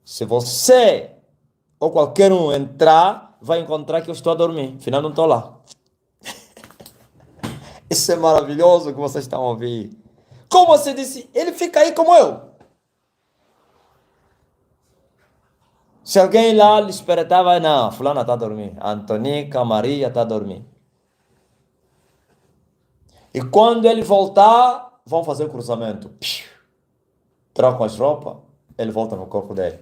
Se você ou qualquer um entrar, vai encontrar que eu estou a dormir. Afinal, não estou lá. Isso é maravilhoso que vocês estão a ouvir. Como você disse, ele fica aí como eu. Se alguém lá lhe esperava, não, fulana está a dormir. Antonica, Maria está a dormir. E quando ele voltar, vão fazer o cruzamento. Trocam as roupas, ele volta no corpo dele.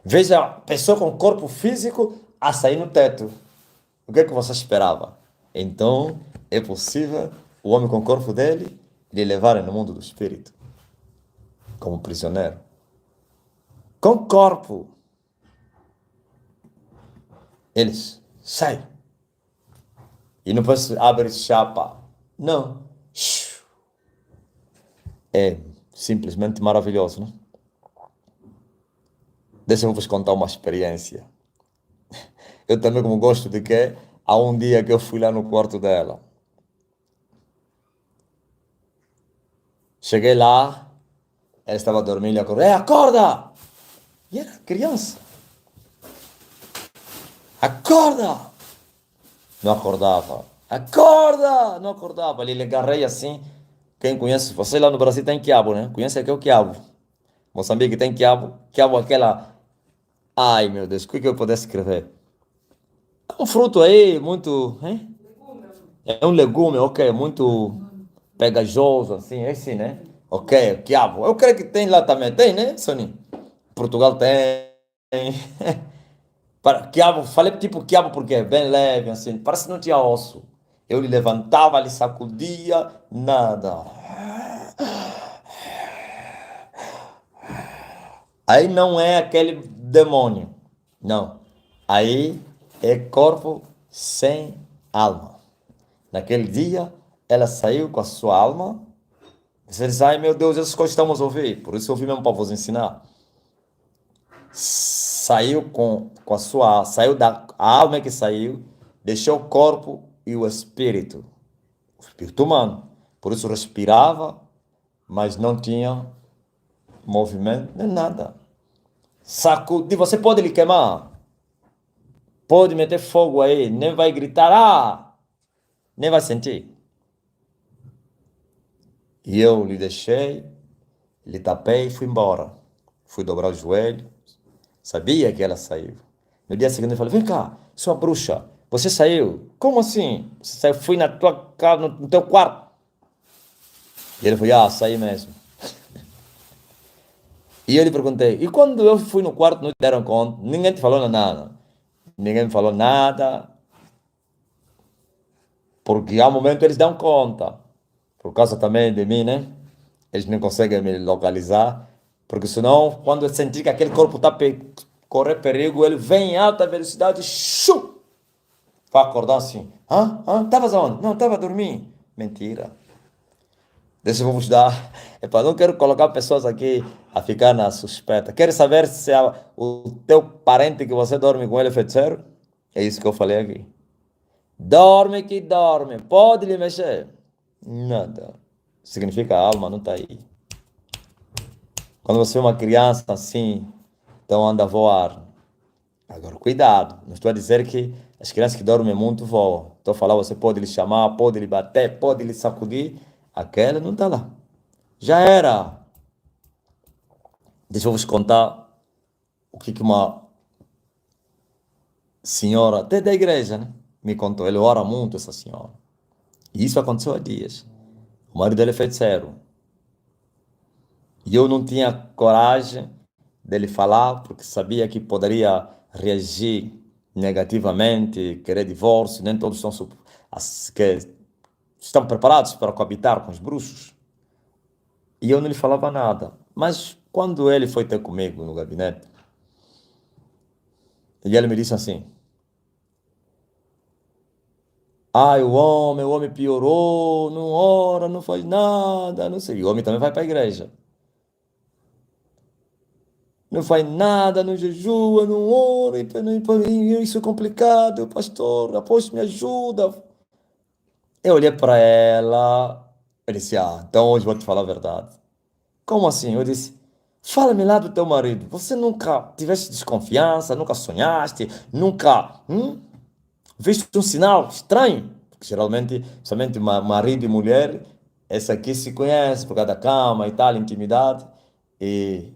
Veja a pessoa com corpo físico a sair no teto. O que é que você esperava? Então, é possível o homem com o corpo dele lhe levarem no mundo do espírito. Como prisioneiro. Com corpo. Eles saem. E não pode abrir chapa. Não. É simplesmente maravilhoso, né? Deixa eu vos contar uma experiência. Eu também, como gosto de quê? Há um dia que eu fui lá no quarto dela. Cheguei lá, ela estava dormindo e acordei. Acorda! E era criança. Acorda! Não acordava. Acorda! Não acordava. Ali lhe agarrei assim. Quem conhece, você lá no Brasil tem quiabo, né? Conhece aqui o quiabo. Moçambique tem quiabo. Quiabo aquela. Ai meu Deus, o que eu pudesse escrever? É um fruto aí muito. Hein? É um legume, ok, muito pegajoso, assim, é assim, né? Ok, quiabo. Eu creio que tem lá também, tem, né, Sony? Portugal tem. Quiabo, falei tipo quiabo porque é bem leve, assim, parece que não tinha osso. Eu lhe levantava, lhe sacudia, nada. Aí não é aquele demônio, não. Aí é corpo sem alma. Naquele dia, ela saiu com a sua alma. Você diz, ai meu Deus, essas coisas estamos a ouvir. Por isso eu vim mesmo para vos ensinar. Saiu com a sua, saiu da a alma que saiu, deixou o corpo e o espírito humano. Por isso respirava, mas não tinha movimento, nem nada. Sacudir, você pode lhe queimar, pode meter fogo aí, nem vai gritar, nem vai sentir. E eu lhe deixei, lhe tapei e fui embora. Fui dobrar o joelho, sabia que ela saiu. No dia seguinte eu falei, vem cá, sua bruxa, você saiu? Como assim? Você saiu, fui na tua casa, no teu quarto. E ele falou, saí mesmo. E eu lhe perguntei, e quando eu fui no quarto não te deram conta? Ninguém te falou nada. Ninguém me falou nada, porque há um momento eles dão conta. Por causa também de mim, né? Eles não conseguem me localizar, porque senão, quando eu sentir que aquele corpo está correr perigo, ele vem em alta velocidade, shoo, vai acordar assim. Estavas onde? Não, estava a dormir. Mentira. Deixa eu vos dar. Epa, não quero colocar pessoas aqui a ficar na suspeita. Quer saber se o teu parente que você dorme com ele é feiticeiro? É isso que eu falei aqui. Dorme que dorme. Pode lhe mexer. Nada. Significa a alma não está aí. Quando você é uma criança assim, então anda a voar. Agora, cuidado. Não estou a dizer que as crianças que dormem muito voam. Estou a falar, você pode lhe chamar, pode lhe bater, pode lhe sacudir. Aquela não está lá. Já era. Deixa eu vos contar o que uma senhora, até da igreja, né, me contou. Ele ora muito, essa senhora. E isso aconteceu há dias. O marido dele é feiticeiro. E eu não tinha coragem dele falar, porque sabia que poderia reagir negativamente, querer divórcio, nem todos que estão preparados para coabitar com os bruxos. E eu não lhe falava nada. Mas quando ele foi ter comigo no gabinete, e ele me disse assim, o homem piorou, não ora, não faz nada, não sei. E o homem também vai para a igreja. Não faz nada, não jejua, não ora, isso é complicado, pastor, após me ajuda. Eu olhei para ela, eu disse, então hoje vou te falar a verdade. Como assim? Eu disse, fala-me lá do teu marido. Você nunca tiveste desconfiança, nunca sonhaste, nunca viste um sinal estranho? Porque geralmente, somente marido e mulher, essa aqui se conhece por causa da cama e tal, intimidade. E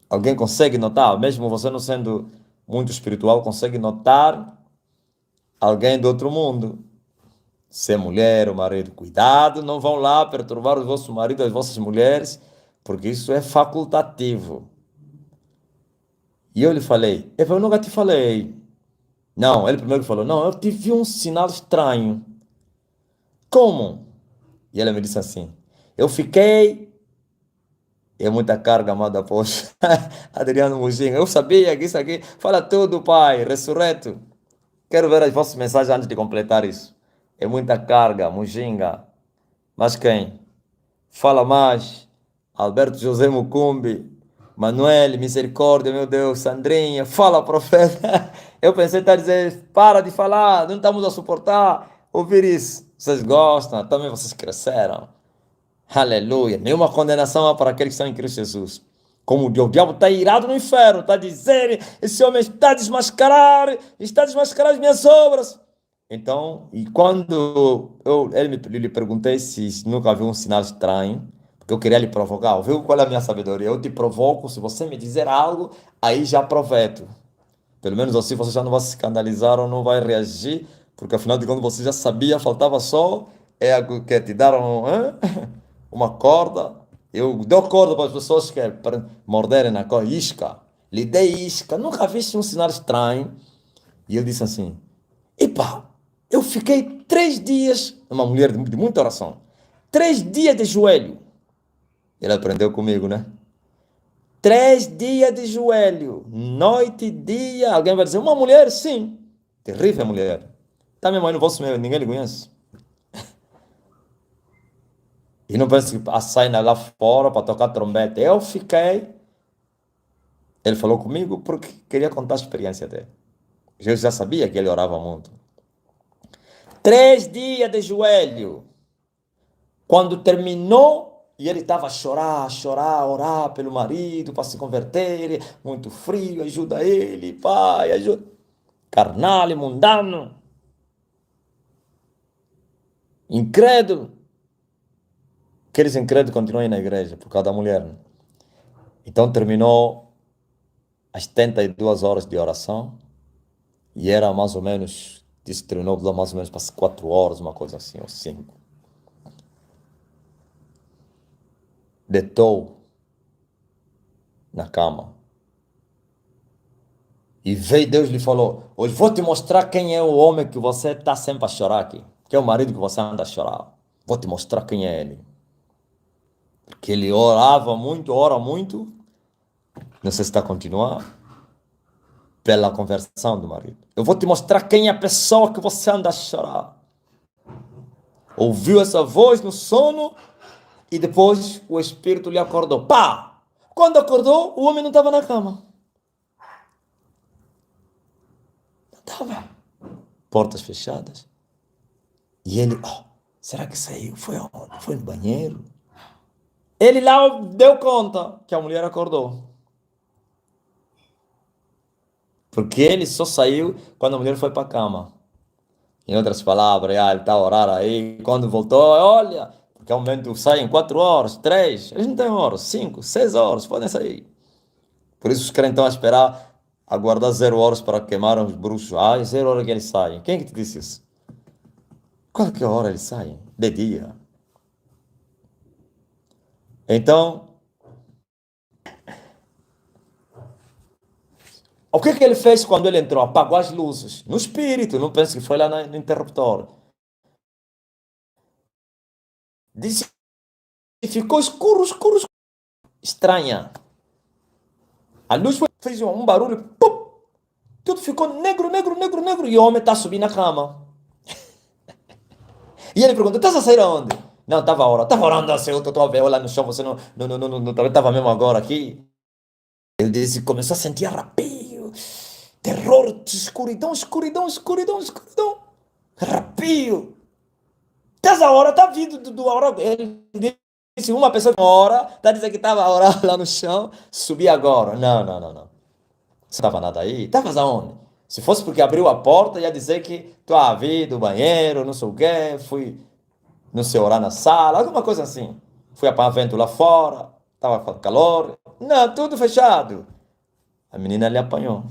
alguém consegue notar, mesmo você não sendo muito espiritual, consegue notar alguém do outro mundo. Se é mulher ou marido, cuidado, não vão lá perturbar os vossos maridos, as vossas mulheres, porque isso é facultativo. E eu lhe falei, eu nunca te falei. Não, ele primeiro falou, não, eu tive um sinal estranho. Como? E ela me disse assim, eu fiquei. É muita carga, amada, poxa. Adriano Mujinga, eu sabia que isso aqui. Fala tudo, pai, ressurreto. Quero ver as vossas mensagens antes de completar isso. É muita carga, Mujinga. Mas quem? Fala mais. Alberto José Mucumbi, Manuel, misericórdia, meu Deus, Sandrinha, fala, profeta. Eu pensei estar dizendo, para de falar, não estamos a suportar ouvir isso. Vocês gostam, também vocês cresceram. Aleluia. Nenhuma condenação há para aqueles que estão em Cristo Jesus. Como o diabo está irado no inferno, está a dizer, esse homem está a desmascarar as minhas obras. Então, e quando lhe perguntei se nunca viu um sinal estranho, porque eu queria lhe provocar, viu qual é a minha sabedoria? Eu te provoco, se você me dizer algo, aí já aproveito. Pelo menos assim você já não vai se escandalizar ou não vai reagir, porque afinal de contas você já sabia, faltava só que te deram uma corda. Eu dou corda para as pessoas que morderem na corda, isca. Lhe dei isca, nunca vi um sinal estranho. E ele disse assim: Epa, eu fiquei 3 dias, uma mulher de muita oração, 3 dias de joelho. Ele aprendeu comigo, né? 3 dias de joelho, noite e dia. Alguém vai dizer, uma mulher? Sim. Terrível mulher. Tá mesmo aí no vosso meio, ninguém lhe conhece. E não pense que saem lá fora para tocar trombeta. Eu fiquei. Ele falou comigo porque queria contar a experiência dele. Eu já sabia que ele orava muito. 3 dias de joelho. Quando terminou, e ele estava a chorar, orar pelo marido para se converter, muito frio, ajuda ele, pai, ajuda. Carnal e mundano, incrédulo. Aqueles incrédulos continuam aí na igreja por causa da mulher. Né? Então terminou as 72 horas de oração, e era mais ou menos, disse que treinou mais ou menos para 4 horas, uma coisa assim, ou 5. Deitou na cama. E veio Deus e lhe falou: hoje vou te mostrar quem é o homem que você está sempre a chorar aqui. Que é o marido que você anda a chorar. Vou te mostrar quem é ele. Porque ele orava muito, ora muito. Não sei se está a continuar. Pela conversão do marido. Eu vou te mostrar quem é a pessoa que você anda a chorar. Ouviu essa voz no sono e depois o Espírito lhe acordou. Pá! Quando acordou, o homem não estava na cama. Não estava. Portas fechadas. E ele, será que saiu? Foi aonde? Foi no banheiro? Ele lá deu conta que a mulher acordou. Porque ele só saiu quando a mulher foi para a cama. Em outras palavras, ele está a orar aí. Quando voltou, olha, porque ao momento saem 4 horas, 3, eles não têm horas, 5, 6 horas, podem sair. Por isso os crentes estão a esperar, aguardar 0 horas para queimar os bruxos. 0 horas que eles saem. Quem que te disse isso? Qualquer hora eles saem, de dia. Então, o que ele fez quando ele entrou? Apagou as luzes. No espírito, não pense que foi lá no interruptor. Disse que ficou escuro, escuro, escuro. Estranha. A luz fez um barulho, pum, tudo ficou negro, negro, negro, negro. E o homem está subindo na cama. E ele pergunta, estás a sair aonde? Não, estava orando. Estava orando assim, eu estou a ver lá no chão, você não estava mesmo agora aqui. Ele disse, começou a sentir arrepio, terror, escuridão, escuridão, escuridão, escuridão. Arrepio. Estás a hora, está vindo do hora. Ele disse, uma pessoa que ora, está dizendo que estava a orar lá no chão, subi agora. Não. Não estava nada aí. Estavas aonde? Se fosse porque abriu a porta, ia dizer que tu vi do banheiro, não sei o quê, fui, não sei, orar na sala, alguma coisa assim. Fui apanhar vento lá fora, estava com calor. Não, tudo fechado. A menina lhe apanhou.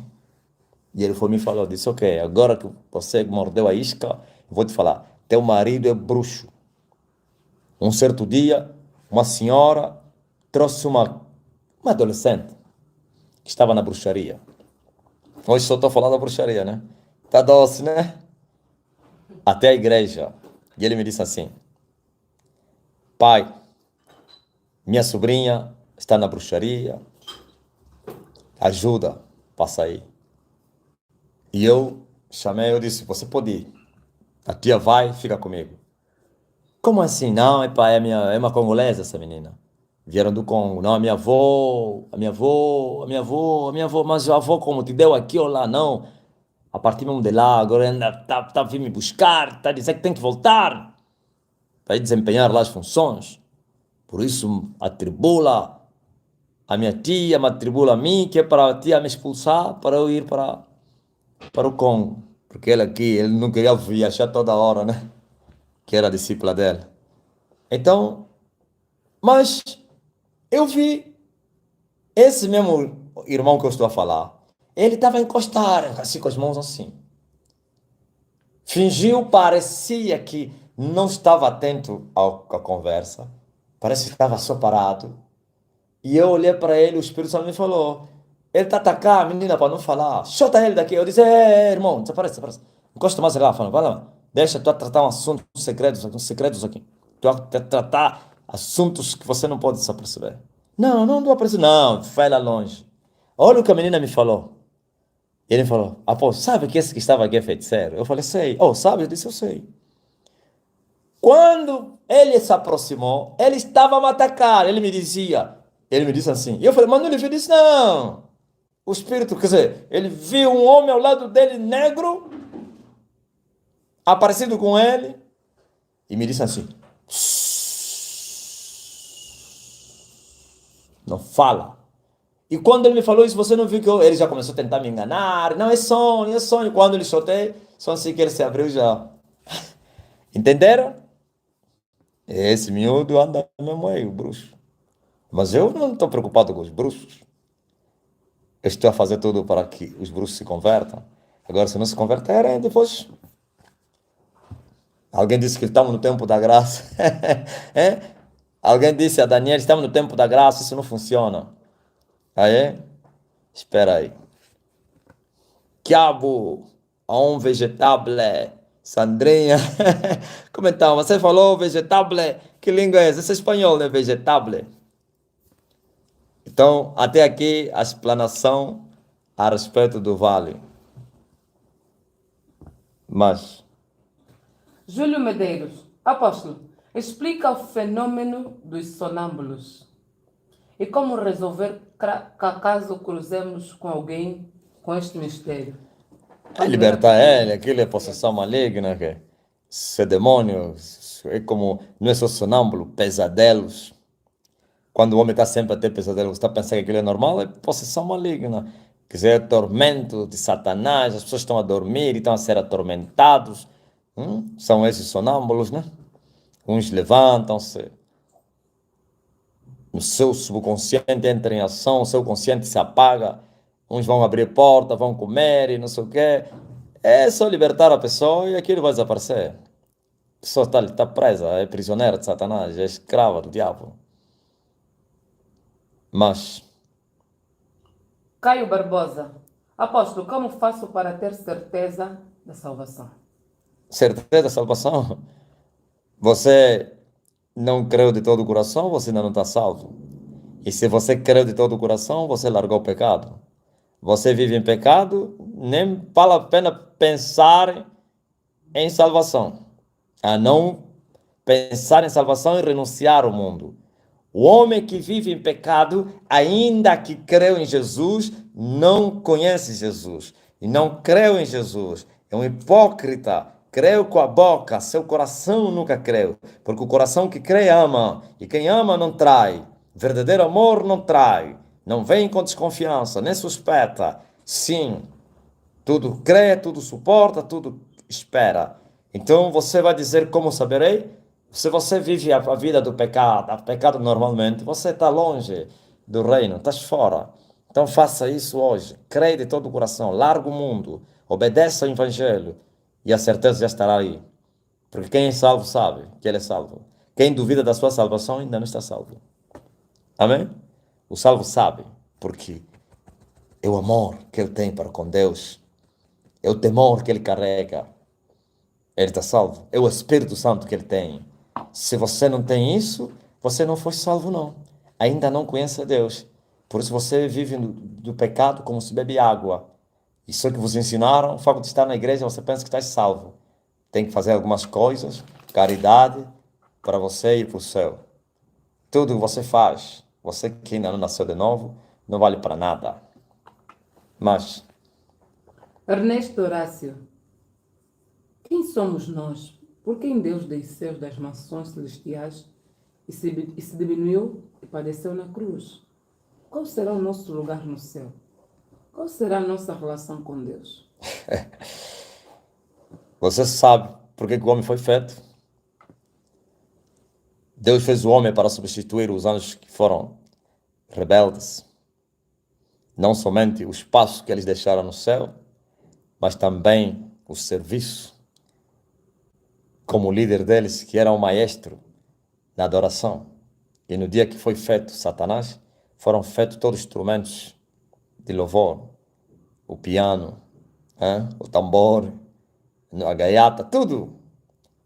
E ele foi me falou, disse, ok, agora que você mordeu a isca, eu vou te falar, teu marido é bruxo. Um certo dia, uma senhora trouxe uma adolescente que estava na bruxaria. Hoje só estou falando da bruxaria, né? Tá doce, né? Até a igreja. E ele me disse assim, pai, minha sobrinha está na bruxaria, ajuda para sair. E eu chamei, eu disse, você pode ir. A tia vai, fica comigo. Como assim? Não, pai, é uma congolesa essa menina. Vieram do Congo. Não, a minha avó, a minha avó, a minha avó, a minha avó, mas a avó como te deu aqui ou lá, não. A partir mesmo de lá, agora ainda tá a vir me buscar, está a dizer que tem que voltar para ir desempenhar lá as funções. Por isso, atribula a minha tia, me atribula a mim, que é para a tia me expulsar, para eu ir para o Congo. Porque ele aqui, ele não queria viajar toda hora, né? Que era a discípula dele. Então, mas eu vi esse mesmo irmão que eu estou a falar. Ele estava a encostar, assim, com as mãos assim. Fingiu, parecia que não estava atento à conversa. Parece que estava só parado. E eu olhei para ele, o Espírito Santo me falou: ele está a atacar a menina para não falar. Solta ele daqui. Eu disse: irmão, desaparece, desaparece. Encosta mais lá, fala, vai lá. Deixa tu a tratar um assunto segredos aqui. Tu a tratar assuntos que você não pode se aperceber. Não, não estou aparecendo. Não, vai lá longe. Olha o que a menina me falou. Ele falou: apô, sabe que esse que estava aqui é feiticeiro? Eu falei: sei. Oh, sabe? Eu disse: eu sei. Quando ele se aproximou, ele estava a me atacar. Ele me disse assim. E eu falei: mas não lhe disse, não. O espírito, quer dizer, ele viu um homem ao lado dele, negro, aparecido com ele, e me disse assim: não fala. E quando ele me falou isso, você não viu que ele já começou a tentar me enganar? Não, é sonho, é sonho. Quando ele soltei, só assim que ele se abriu já. Entenderam? Esse miúdo anda mesmo aí, o bruxo. Mas eu não estou preocupado com os bruxos. Eu estou a fazer tudo para que os bruxos se convertam. Agora, se não se converterem, depois. Alguém disse que estamos no tempo da graça. É? Alguém disse a Daniel: estamos no tempo da graça, isso não funciona. Aí, espera aí. Quiabo, a vegetable. Sandrinha, como então? Você falou vegetable? Que língua é essa? Esse é espanhol, né? Vegetable. Então, até aqui a explanação a respeito do vale. Mas, Júlio Medeiros, apóstolo, explica o fenômeno dos sonâmbulos e como resolver caso cruzemos com alguém com este mistério. é libertar ele, aquilo é possessão maligna, que esse demônio, é como, não é só sonâmbulo, pesadelos. Quando o homem está sempre a ter pesadelos, está a pensar que aquilo é normal, é possessão maligna. Quer dizer, é tormento de Satanás, as pessoas estão a dormir e estão a ser atormentados. São esses sonâmbulos, né? Uns levantam-se, o seu subconsciente entra em ação, o seu consciente se apaga, uns vão abrir porta, vão comer e não sei o quê. É só libertar a pessoa e aquilo vai desaparecer. A pessoa está presa, é prisioneira de Satanás, é escrava do diabo. Mas, Caio Barbosa, apóstolo, como faço para ter certeza da salvação? certeza da salvação, você não creu de todo o coração, você ainda não está salvo. E se você creu de todo o coração, você largou o pecado. Você vive em pecado, nem vale a pena pensar em salvação. A não pensar em salvação e renunciar ao mundo. O homem que vive em pecado, ainda que creu em Jesus, não conhece Jesus. E não creu em Jesus. É um hipócrita. Creu com a boca, seu coração nunca creu. Porque o coração que crê ama. E quem ama não trai. Verdadeiro amor não trai. Não vem com desconfiança, nem suspeita. Sim, tudo crê, tudo suporta, tudo espera. Então você vai dizer: como saberei? Se você vive a vida do pecado normalmente, você está longe do reino, estás fora. Então faça isso hoje. Creia de todo o coração, larga o mundo, obedeça ao Evangelho e a certeza já estará aí. Porque quem é salvo sabe que ele é salvo. Quem duvida da sua salvação ainda não está salvo. Amém? O salvo sabe, porque é o amor que ele tem para com Deus, é o temor que ele carrega. Ele está salvo. É o Espírito Santo que ele tem. Se você não tem isso, você não foi salvo, não. Ainda não conhece a Deus. Por isso você vive do pecado como se bebe água. Isso que vos ensinaram, o fato de estar na igreja, você pensa que está salvo. Tem que fazer algumas coisas, caridade, para você ir para o céu. Tudo que você faz, você que ainda não nasceu de novo, não vale para nada. Mas Ernesto Horácio, quem somos nós? Por quem Deus desceu das mansões celestiais e se diminuiu e padeceu na cruz? Qual será o nosso lugar no céu? Qual será a nossa relação com Deus? você sabe por que o homem foi feito? Deus fez o homem para substituir os anjos que foram rebeldes. Não somente o espaço que eles deixaram no céu, mas também o serviço como líder deles, que era o maestro da adoração. E no dia que foi feito Satanás, foram feitos todos os instrumentos de louvor, o piano, o tambor, a gaiata, tudo.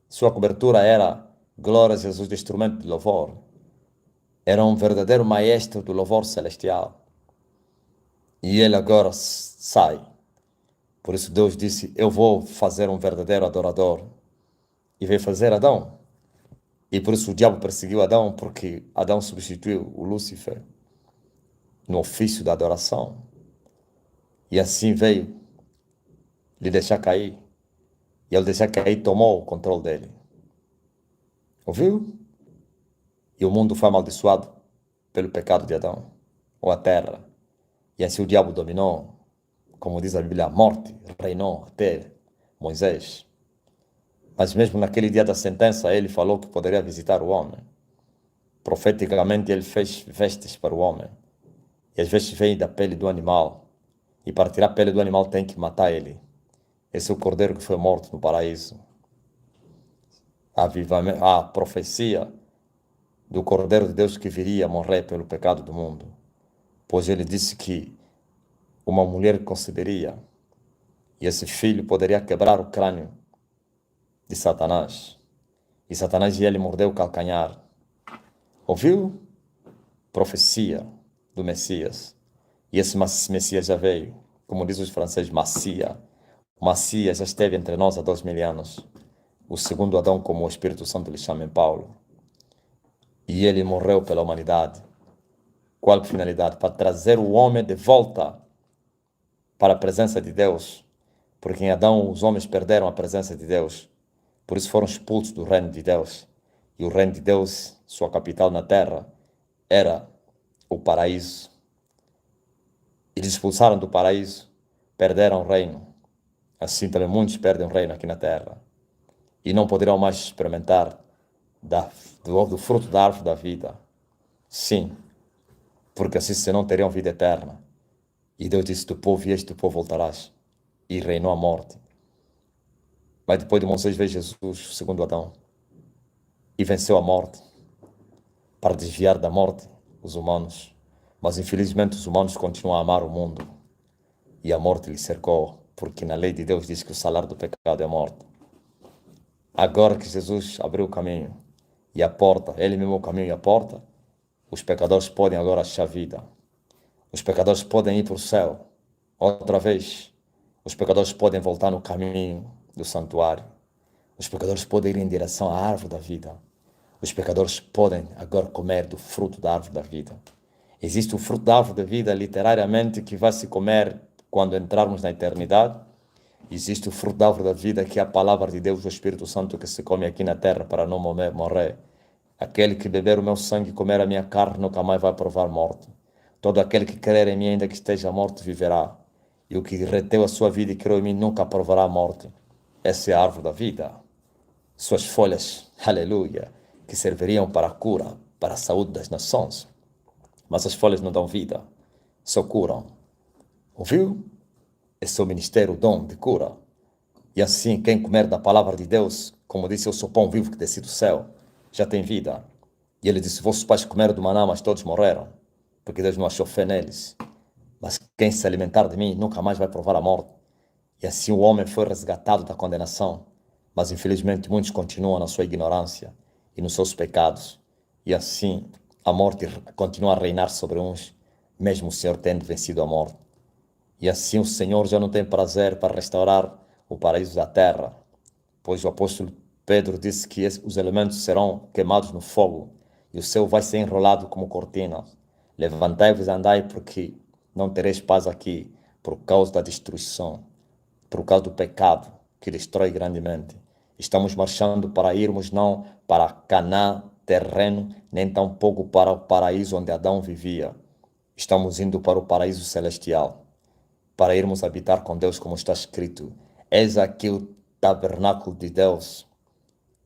Sua cobertura era glória a Jesus, do instrumento de louvor. Era um verdadeiro maestro do louvor celestial. E ele agora sai. Por isso Deus disse, eu vou fazer um verdadeiro adorador. E veio fazer Adão. E por isso o diabo perseguiu Adão, porque Adão substituiu o Lúcifer no ofício da adoração. E assim veio lhe deixar cair. E ele deixar cair tomou o controle dele. Ouviu? E o mundo foi amaldiçoado pelo pecado de Adão, ou a terra. E assim o diabo dominou, como diz a Bíblia, a morte reinou até Moisés. Mas mesmo naquele dia da sentença, ele falou que poderia visitar o homem. Profeticamente, ele fez vestes para o homem. E as vestes vêm da pele do animal. E para tirar a pele do animal tem que matar ele. Esse é o cordeiro que foi morto no paraíso. A profecia do Cordeiro de Deus que viria morrer pelo pecado do mundo. Pois ele disse que uma mulher conceberia e esse filho poderia quebrar o crânio de Satanás. E Satanás ia lhe morder o calcanhar. Ouviu? Profecia do Messias. E esse Messias já veio. Como diz os franceses, Massia. O Massia já esteve entre nós há 2000 anos. O segundo Adão, como o Espírito Santo lhe chama em Paulo. E ele morreu pela humanidade. Qual finalidade? Para trazer o homem de volta para a presença de Deus. Porque em Adão os homens perderam a presença de Deus. Por isso foram expulsos do reino de Deus. E o reino de Deus, sua capital na terra, era o paraíso. Eles expulsaram do paraíso, perderam o reino. Assim também muitos perdem o reino aqui na terra. E não poderão mais experimentar do fruto da árvore da vida. Sim, porque assim senão teriam vida eterna. E Deus disse, do povo vieste, do povo voltarás. E reinou a morte. Mas depois de Moisés veio Jesus, segundo Adão, e venceu a morte, para desviar da morte os humanos. Mas infelizmente os humanos continuam a amar o mundo, e a morte lhe cercou, porque na lei de Deus diz que o salário do pecado é a morte. Agora que Jesus abriu o caminho e a porta, ele mesmo o caminho e a porta, os pecadores podem agora achar vida. Os pecadores podem ir para o céu. Outra vez, os pecadores podem voltar no caminho do santuário. Os pecadores podem ir em direção à árvore da vida. Os pecadores podem agora comer do fruto da árvore da vida. Existe o fruto da árvore da vida, literariamente, que vai se comer quando entrarmos na eternidade. Existe o fruto da árvore da vida, que é a palavra de Deus, o Espírito Santo, que se come aqui na terra para não morrer. Aquele que beber o meu sangue e comer a minha carne nunca mais vai provar morte. Todo aquele que crer em mim, ainda que esteja morto, viverá. E o que reteu a sua vida e creu em mim nunca provará a morte. Essa é a árvore da vida. Suas folhas, aleluia, que serviriam para a cura, para a saúde das nações. Mas as folhas não dão vida, só curam. Ouviu? Esse é o ministério, o dom de cura. E assim, quem comer da palavra de Deus, como disse, eu sou pão vivo que desci do céu, já tem vida. E ele disse, vossos pais comeram do maná, mas todos morreram, porque Deus não achou fé neles. Mas quem se alimentar de mim nunca mais vai provar a morte. E assim o homem foi resgatado da condenação. Mas infelizmente muitos continuam na sua ignorância e nos seus pecados. E assim a morte continua a reinar sobre uns, mesmo o Senhor tendo vencido a morte. E assim o Senhor já não tem prazer para restaurar o paraíso da terra, pois o apóstolo Pedro disse que os elementos serão queimados no fogo e o céu vai ser enrolado como cortina. Levantai-vos e andai, porque não tereis paz aqui, por causa da destruição, por causa do pecado, que destrói grandemente. Estamos marchando para irmos não para Canaã, terreno, nem tampouco para o paraíso onde Adão vivia. Estamos indo para o paraíso celestial, para irmos habitar com Deus, como está escrito. Eis aqui o tabernáculo de Deus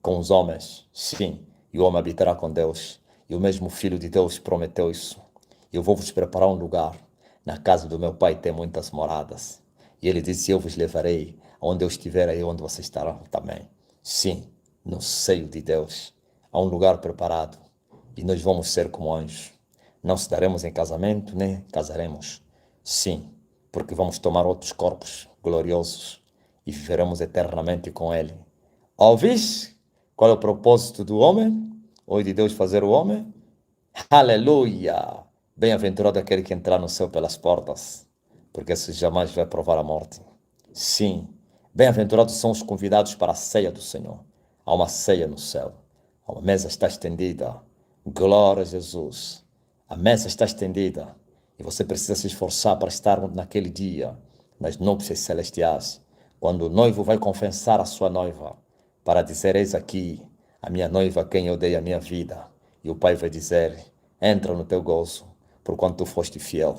com os homens. Sim, e o homem habitará com Deus. E o mesmo Filho de Deus prometeu isso. Eu vou vos preparar um lugar. Na casa do meu Pai tem muitas moradas. E ele disse, eu vos levarei. Onde eu estiver, aí onde vocês estarão também. Sim, no seio de Deus. Há um lugar preparado. E nós vamos ser como anjos. Não se daremos em casamento, nem casaremos. Sim, porque vamos tomar outros corpos gloriosos e viveremos eternamente com Ele. Ouvis? Qual é o propósito do homem? Ou de Deus fazer o homem? Aleluia! Bem-aventurado aquele que entrar no céu pelas portas, porque esse jamais vai provar a morte. Sim, bem-aventurados são os convidados para a ceia do Senhor. Há uma ceia no céu. A mesa está estendida. Glória a Jesus. A mesa está estendida. E você precisa se esforçar para estar naquele dia, nas núpcias celestiais, quando o noivo vai confessar a sua noiva, para dizer, eis aqui a minha noiva a quem eu dei a minha vida. E o pai vai dizer, entra no teu gozo, porquanto tu foste fiel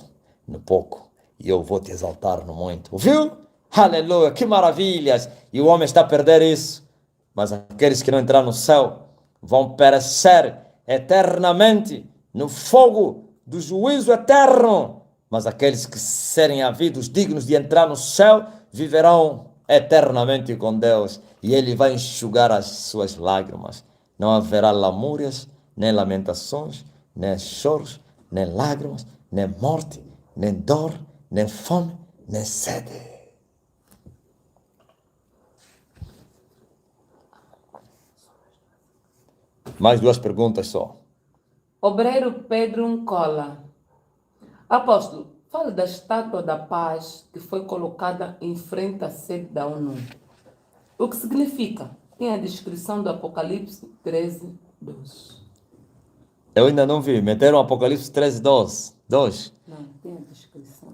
no pouco, e eu vou te exaltar no muito. Ouviu? Aleluia, que maravilhas! E o homem está a perder isso. Mas aqueles que não entraram no céu vão perecer eternamente no fogo do juízo eterno. Mas aqueles que serem havidos dignos de entrar no céu viverão eternamente com Deus. E Ele vai enxugar as suas lágrimas. Não haverá lamúrias, nem lamentações, nem choros, nem lágrimas, nem morte, nem dor, nem fome, nem sede. Mais duas perguntas só. Obreiro Pedro Ncola. Apóstolo, fale da estátua da paz que foi colocada em frente à sede da ONU. O que significa? Tem a descrição do Apocalipse 13, 2. Eu ainda não vi. Meteram Apocalipse 13, 2. Não, tem a descrição.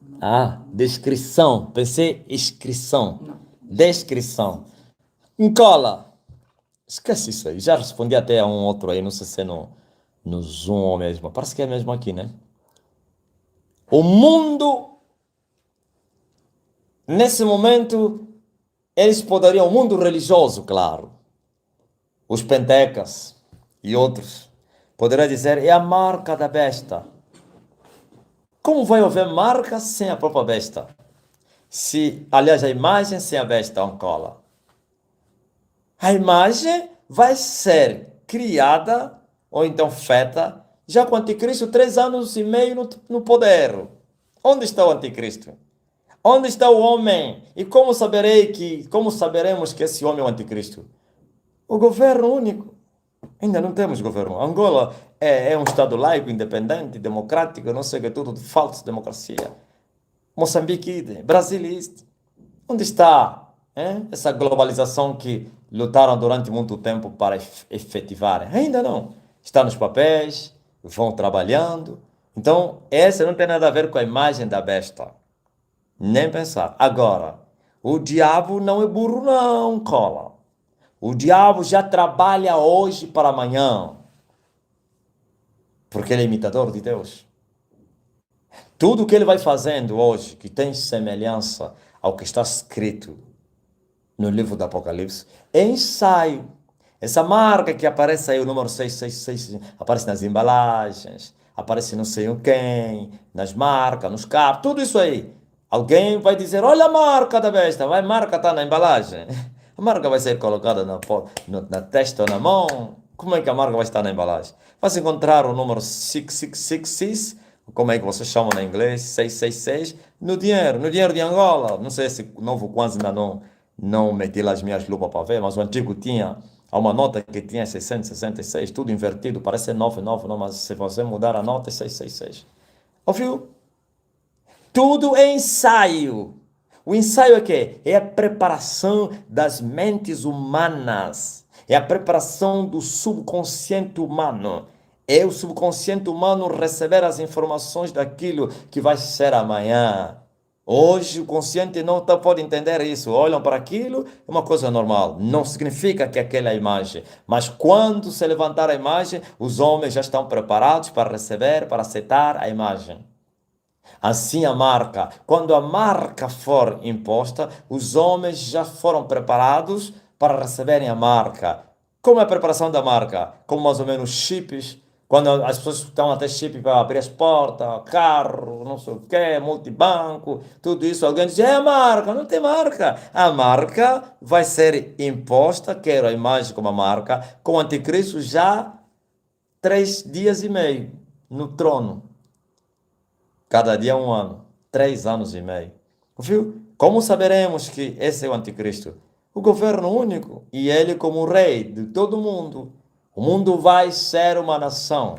Não. Ah, descrição. Pensei inscrição. Não. Descrição. Ncola. Esquece isso aí. Já respondi até a um outro aí. Não sei se é no Zoom ou mesmo. Parece que é mesmo aqui, né? O mundo, nesse momento, eles poderiam, o mundo religioso, claro, os pentecas e outros, poderiam dizer, é a marca da besta. Como vai haver marca sem a própria besta? Se, aliás, a imagem sem a besta, Ncola. A imagem vai ser criada, ou então feita, já com o anticristo 3 anos e meio no poder. Onde está o anticristo? Onde está o homem? E como saberemos que esse homem é o anticristo? O governo único. Ainda não temos governo. Angola é um estado laico, independente, democrático, não sei o que, tudo de falsa democracia. Moçambique, Brasil, onde está essa globalização que lutaram durante muito tempo para efetivar? Ainda não. Está nos papéis, vão trabalhando. Então, essa não tem nada a ver com a imagem da besta. Nem pensar. Agora, o diabo não é burro não, Cola. O diabo já trabalha hoje para amanhã. Porque ele é imitador de Deus. Tudo que ele vai fazendo hoje, que tem semelhança ao que está escrito no livro do Apocalipse, é ensaio. Essa marca que aparece aí, o número 666, aparece nas embalagens, aparece não sei o quem, nas marcas, nos carros, tudo isso aí. Alguém vai dizer, olha a marca da besta, a marca está na embalagem. A marca vai ser colocada na testa ou na mão. Como é que a marca vai estar na embalagem? Vai encontrar o número 6666, como é que vocês chamam na inglês, 666, no dinheiro de Angola. Não sei se o novo Kwanza ainda não meti lá as minhas lupas para ver, mas o antigo tinha. Há uma nota que tinha 666, tudo invertido, parece 999, mas se você mudar a nota é 666. Ouviu? Tudo é ensaio. O ensaio é quê? É a preparação das mentes humanas. É a preparação do subconsciente humano. É o subconsciente humano receber as informações daquilo que vai ser amanhã. Hoje o consciente não pode entender isso. Olham para aquilo, é uma coisa normal. Não significa que aquela é a imagem. Mas quando se levantar a imagem, os homens já estão preparados para receber, para aceitar a imagem. Assim a marca. Quando a marca for imposta, os homens já foram preparados para receberem a marca. Como é a preparação da marca? Como mais ou menos chips. Quando as pessoas estão até chip para abrir as portas, carro, não sei o quê, multibanco, tudo isso. Alguém diz, é a marca, não tem marca. A marca vai ser imposta, quero a imagem como a marca, com o anticristo já 3 dias e meio no trono. Cada dia 1 ano, 3 anos e meio. Viu? Como saberemos que esse é o anticristo? O governo único e ele como rei de todo o mundo. O mundo vai ser uma nação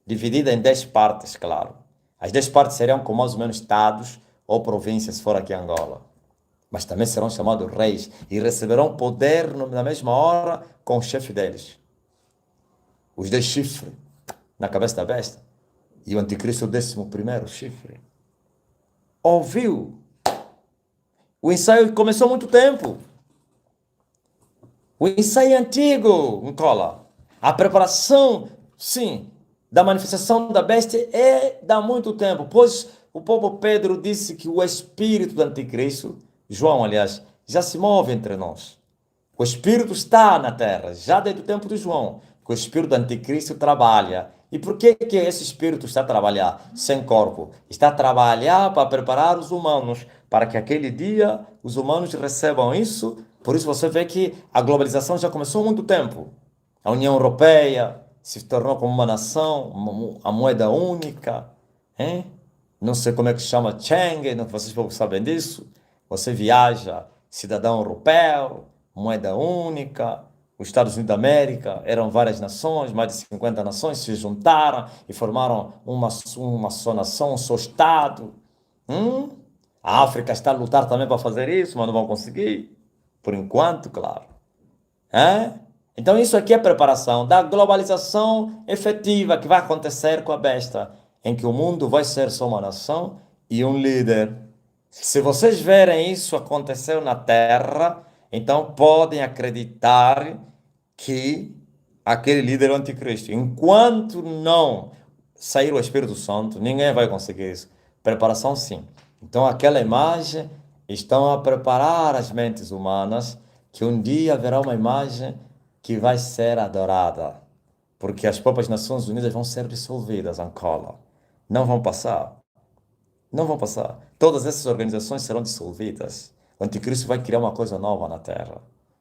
dividida em 10 partes, claro. As 10 partes serão como mais ou menos estados ou províncias, se for aqui Angola. Mas também serão chamados reis e receberão poder na mesma hora com o chefe deles. Os 10 chifres na cabeça da besta. E o anticristo, o 11º chifre. Ouviu? O ensaio começou há muito tempo. O ensaio é antigo, Nicola. A preparação, sim, da manifestação da besta é de há muito tempo. Pois o próprio Pedro disse que o espírito do anticristo, João, aliás, já se move entre nós. O espírito está na terra, já desde o tempo de João. O espírito do anticristo trabalha. E por que esse espírito está a trabalhar sem corpo? Está a trabalhar para preparar os humanos, para que aquele dia os humanos recebam isso. Por isso você vê que a globalização já começou há muito tempo. A União Europeia se tornou como uma nação, a moeda única. Hein? Não sei como é que chama Schengen, vocês pouco sabem disso. Você viaja, cidadão europeu, moeda única. Os Estados Unidos da América eram várias nações, mais de 50 nações se juntaram e formaram uma só nação, um só Estado. A África está a lutar também para fazer isso, mas não vão conseguir. Por enquanto, claro. Então isso aqui é preparação da globalização efetiva que vai acontecer com a besta, em que o mundo vai ser só uma nação e um líder. Se vocês verem isso acontecer na Terra, então podem acreditar que aquele líder é o anticristo. Enquanto não sair o Espírito Santo, ninguém vai conseguir isso. Preparação, sim. Então aquela imagem estão a preparar as mentes humanas que um dia haverá uma imagem que vai ser adorada. Porque as próprias Nações Unidas vão ser dissolvidas, Angola. Não vão passar. Não vão passar. Todas essas organizações serão dissolvidas. O anticristo vai criar uma coisa nova na Terra.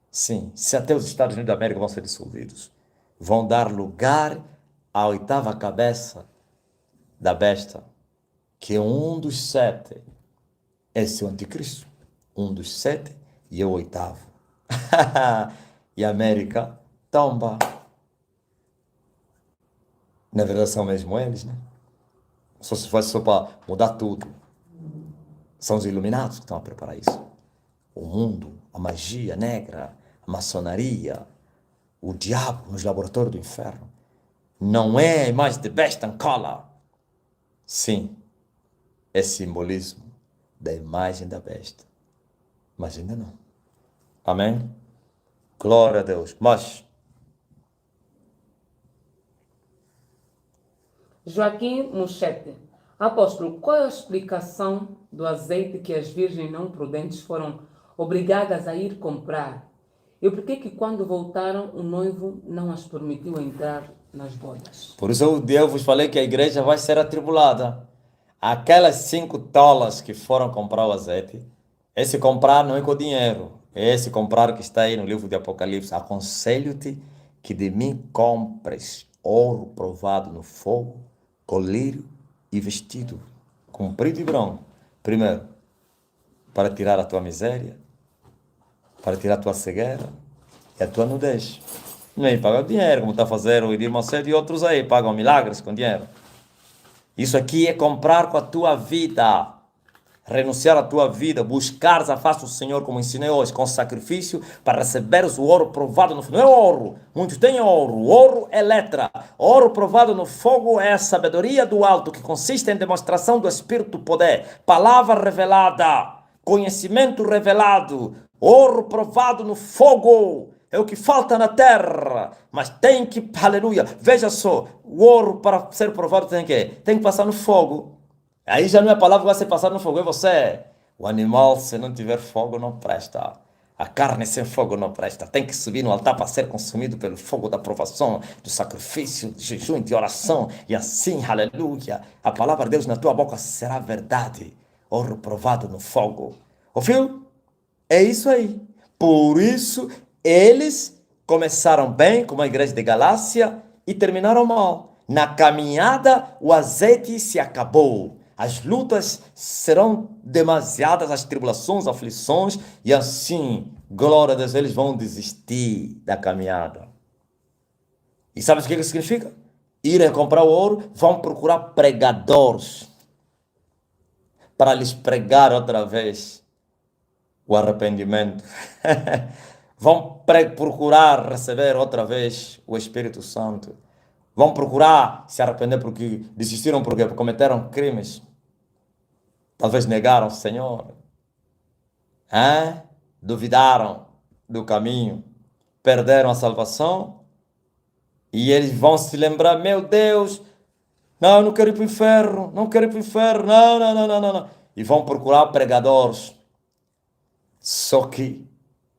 Sim, se até os Estados Unidos da América vão ser dissolvidos, vão dar lugar à 8ª cabeça da besta, que é um dos 7. Esse é o anticristo. Um dos 7 e é o 8º. E a América tomba. Na verdade são mesmo eles, né? Só se fosse só para mudar tudo. São os iluminados que estão a preparar isso. O mundo, a magia negra, a maçonaria, o diabo nos laboratórios do inferno. Não é a imagem de besta Angola. Sim, é simbolismo da imagem da besta. Mas ainda não. Amém? Glória a Deus. Mas Joaquim Muchete. Apóstolo, qual é a explicação do azeite que as virgens não prudentes foram obrigadas a ir comprar? E por que quando voltaram o noivo não as permitiu entrar nas bodas? por isso eu vos falei que a igreja vai ser atribulada. Aquelas 5 tolas que foram comprar o azeite, esse comprar não é com dinheiro. Esse comprar que está aí no livro de Apocalipse. Aconselho-te que de mim compres ouro provado no fogo, colírio e vestido, comprido e branco. Primeiro, para tirar a tua miséria, para tirar a tua cegueira e a tua nudez. Não é pagar dinheiro, como está a fazer o Edir Macedo e outros aí, pagam milagres com dinheiro. Isso aqui é comprar com a tua vida. renunciar à tua vida, buscares a face do Senhor, como ensinei hoje, com sacrifício, para receberes o ouro provado no fogo. Não é ouro, muitos têm ouro. O ouro é letra. Ouro provado no fogo é a sabedoria do alto, que consiste em demonstração do Espírito do poder. Palavra revelada, conhecimento revelado, ouro provado no fogo. É o que falta na terra, mas tem que, aleluia, veja só, o ouro para ser provado tem que passar no fogo. Aí já não é a palavra que vai ser passada no fogo, é você. O animal, se não tiver fogo, não presta. A carne sem fogo não presta. Tem que subir no altar para ser consumido pelo fogo da provação, do sacrifício, de jejum e de oração. E assim, aleluia, a palavra de Deus na tua boca será verdade. Ouro provado no fogo. Ouviu? É isso aí. Por isso, eles começaram bem, como a igreja de Galácia, e terminaram mal. Na caminhada, o azeite se acabou. As lutas serão demasiadas, as tribulações, aflições, e assim, glória a Deus, eles vão desistir da caminhada. E sabe o que isso significa? Irem comprar o ouro, vão procurar pregadores para lhes pregar outra vez o arrependimento. Vão procurar receber outra vez o Espírito Santo. Vão procurar se arrepender porque desistiram, porque cometeram crimes. Talvez negaram o Senhor. Duvidaram do caminho. Perderam a salvação. E eles vão se lembrar, meu Deus, não, eu não quero ir para o inferno, não quero ir para o inferno, não. E vão procurar pregadores. Só que,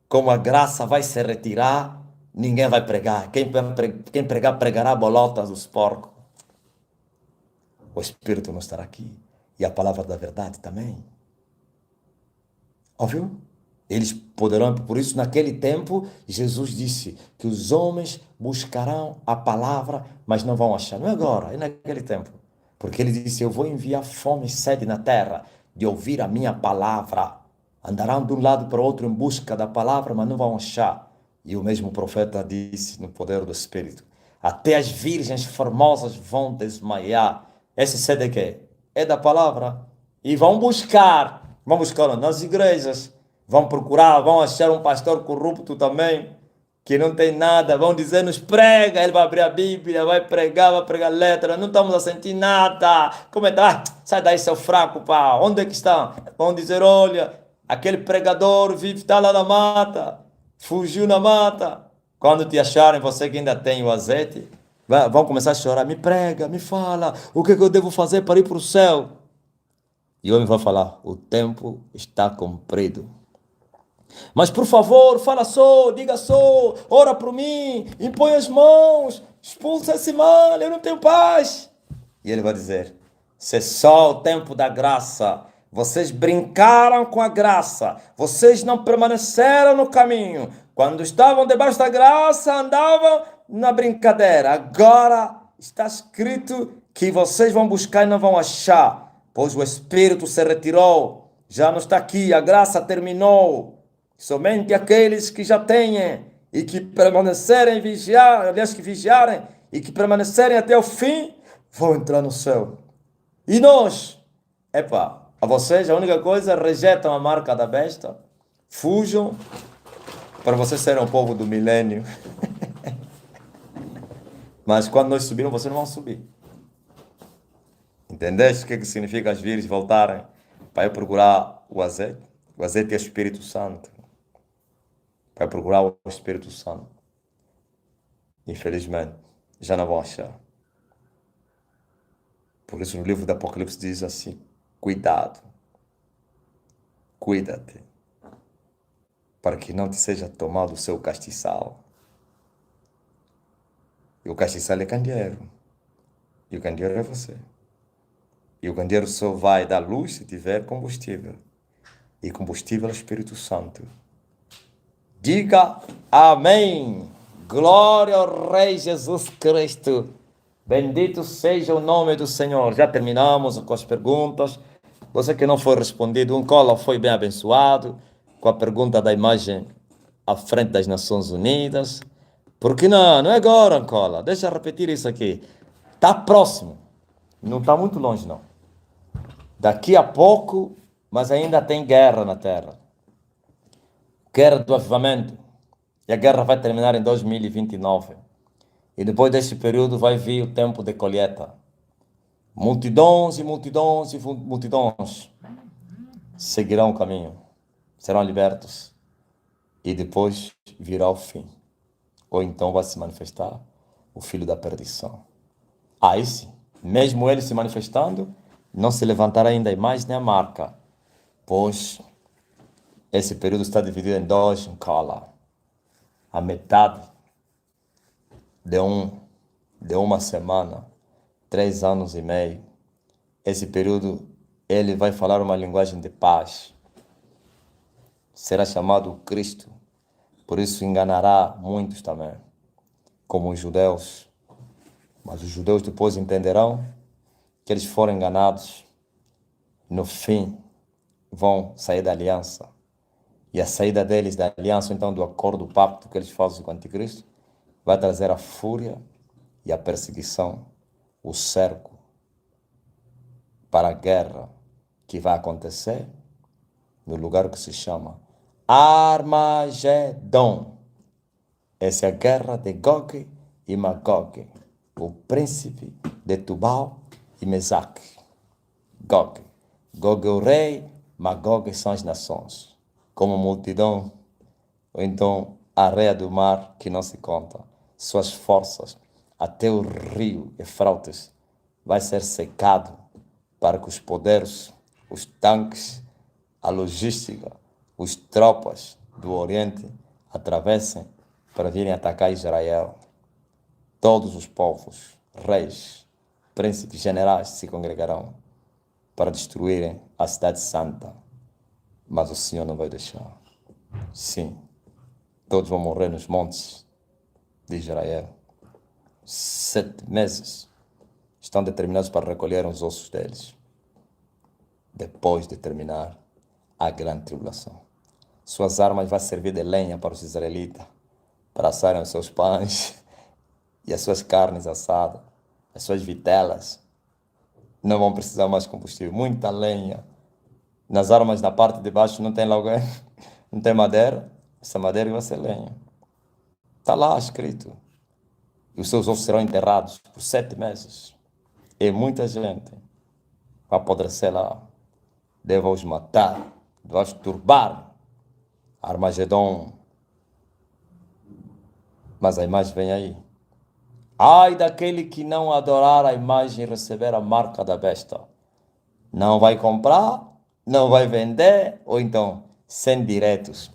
como a graça vai se retirar, ninguém vai pregar. Quem pregar, pregará bolotas dos porcos. O Espírito não estará aqui. E a palavra da verdade também. Ouviu? Eles poderão, por isso, naquele tempo, Jesus disse que os homens buscarão a palavra, mas não vão achar. Não é agora, é naquele tempo. Porque ele disse, eu vou enviar fome e sede na terra de ouvir a minha palavra. Andarão de um lado para o outro em busca da palavra, mas não vão achar. E o mesmo profeta disse no poder do Espírito, até as virgens formosas vão desmaiar. Essa sede é que é da palavra. E vão buscar nas igrejas, vão procurar, vão achar um pastor corrupto também, que não tem nada, vão dizer, nos prega, ele vai abrir a Bíblia, vai pregar letra, não estamos a sentir nada. Como é que sai daí, seu fraco, pá, onde é que está? Vão dizer, olha, aquele pregador vive, está lá na mata, fugiu na mata. Quando te acharem, você que ainda tem o azeite, vão começar a chorar, me prega, me fala, o que eu devo fazer para ir para o céu? E o homem vai falar, o tempo está cumprido. Mas por favor, fala só, diga só, ora por mim, impõe as mãos, expulsa esse mal, eu não tenho paz. E ele vai dizer, se é só o tempo da graça, vocês brincaram com a graça, vocês não permaneceram no caminho. Quando estavam debaixo da graça, andavam na brincadeira. Agora está escrito que vocês vão buscar e não vão achar, pois o Espírito se retirou, já não está aqui, a graça terminou. Somente aqueles que já têm e que permanecerem que vigiarem e que permanecerem até o fim, vão entrar no céu. E nós, a vocês a única coisa, rejeitam a marca da besta, fujam, para vocês serem o povo do milênio. Mas quando nós subirmos, vocês não vão subir. Entendeste o que significa as virgens voltarem para ir procurar o azeite? O azeite é o Espírito Santo. Para procurar o Espírito Santo. Infelizmente, já não vão achar. Por isso no livro do Apocalipse diz assim, cuidado, cuida-te, para que não te seja tomado o seu castiçal. E o castiçal é candeeiro. E o candeeiro é você. E o candeeiro só vai dar luz se tiver combustível. E combustível é o Espírito Santo. Diga amém. Glória ao Rei Jesus Cristo. Bendito seja o nome do Senhor. Já terminamos com as perguntas. Você que não foi respondido, um cola foi bem abençoado com a pergunta da imagem à frente das Nações Unidas. Por que não? Não é agora, Ancola. Deixa eu repetir isso aqui. Está próximo. Não está muito longe, não. Daqui a pouco mas ainda tem guerra na terra. Guerra do avivamento. E a guerra vai terminar em 2029. E depois desse período vai vir o tempo de colheita. Multidões e multidões e multidões seguirão o caminho, serão libertos. E depois virá o fim. Ou então vai se manifestar o filho da perdição. Aí sim, mesmo ele se manifestando, não se levantará ainda a imagem nem a marca, pois esse período está dividido em dois kala. A metade de uma semana, 3 anos e meio. Esse período ele vai falar uma linguagem de paz. Será chamado Cristo. Por isso enganará muitos também, como os judeus. Mas os judeus depois entenderão que eles foram enganados. No fim, vão sair da aliança. E a saída deles da aliança, então, do acordo, do pacto que eles fazem com o anticristo, vai trazer a fúria e a perseguição, o cerco para a guerra que vai acontecer no lugar que se chama Armagedon. Essa é a guerra de Gog e Magog, o príncipe de Tubal e Mesaque. Gog. Gog é o rei, Magog são as nações, como multidão, ou então a areia do mar que não se conta. Suas forças, até o rio Eufrates, vai ser secado para que os poderes, os tanques, a logística, os tropas do Oriente atravessem para virem atacar Israel. Todos os povos, reis, príncipes, generais se congregarão para destruírem a cidade santa. Mas o Senhor não vai deixar. Sim, todos vão morrer nos montes de Israel. 7 meses estão determinados para recolher os ossos deles, depois de terminar a grande tribulação. Suas armas vão servir de lenha para os israelitas, para assarem os seus pães e as suas carnes assadas, as suas vitelas. Não vão precisar mais de combustível, muita lenha. Nas armas, na parte de baixo, não tem logo, não tem madeira. Essa madeira vai ser lenha. Está lá escrito. E os seus ossos serão enterrados por 7 meses. E muita gente vai apodrecer lá. Deus vai os matar, vai os turbar. Armagedon. Mas a imagem vem aí. Ai daquele que não adorar a imagem e receber a marca da besta. Não vai comprar, não vai vender, ou então, sem direitos.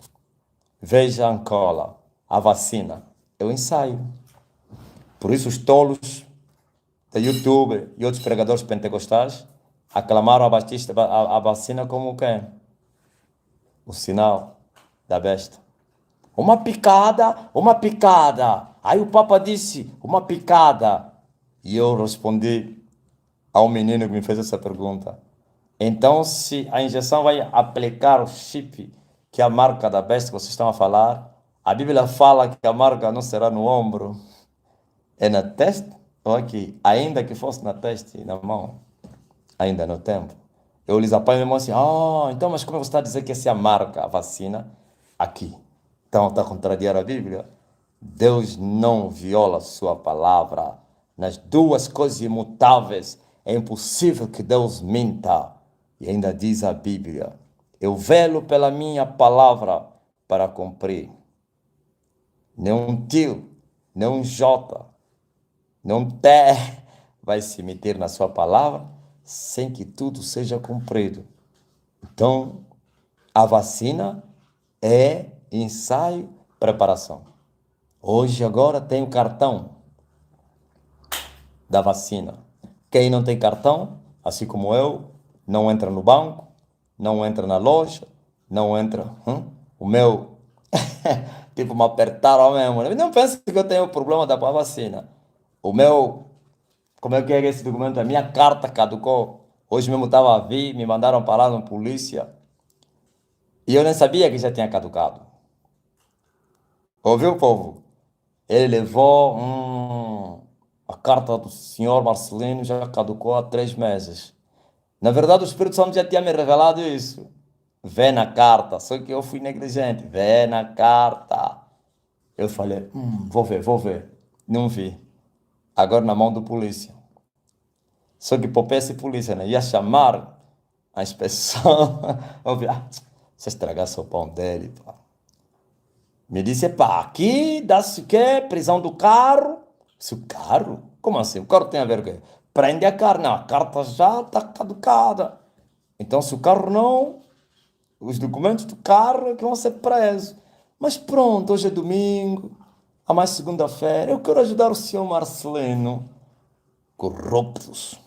Veja Angola, a vacina, é o ensaio. Por isso os tolos da YouTube e outros pregadores pentecostais aclamaram a vacina como o quê? O sinal da besta. Uma picada, uma picada. Aí o Papa disse, uma picada. E eu respondi ao menino que me fez essa pergunta. Então, se a injeção vai aplicar o chip, que é a marca da besta que vocês estão a falar, a Bíblia fala que a marca não será no ombro, é na testa ou aqui. Ainda que fosse na testa e na mão, ainda no tempo. Eu lhes apanho mesmo assim, então, mas como você está a dizer que essa é a marca, a vacina, aqui? Então, está a contrariar a Bíblia? Deus não viola sua palavra. Nas duas coisas imutáveis, é impossível que Deus minta. E ainda diz a Bíblia, eu velo pela minha palavra para cumprir. Nenhum tio, nenhum jota, nenhum té vai se meter na sua palavra sem que tudo seja cumprido. Então, a vacina é ensaio, preparação. Hoje, agora, tem o cartão da vacina. Quem não tem cartão, assim como eu, não entra no banco, não entra na loja, não entra. O meu, tipo, me apertaram mesmo. Não pense que eu tenho problema da vacina. O meu, como é que é esse documento? A minha carta caducou. Hoje mesmo estava a vir, me mandaram para lá na polícia. E eu nem sabia que já tinha caducado. Ouviu, povo? Ele levou a carta do senhor Marcelino, já caducou há 3 meses. Na verdade, o Espírito Santo já tinha me revelado isso. Vê na carta. Só que eu fui negligente. Vê na carta. Eu falei, vou ver, vou ver. Não vi. Agora na mão do polícia. Só que popesse polícia, né? Ia chamar a inspeção. Eu vi, se estragasse o pão dele, pá. Me disse, pá, aqui dá-se o quê? Prisão do carro. Se o carro? Como assim? O carro tem a ver com o quê? Prende a carro. Não, a carta já está caducada. Então, se o carro não, os documentos do carro é que vão ser presos. Mas pronto, hoje é domingo, há mais segunda-feira. Eu quero ajudar o senhor Marcelino. Corruptos.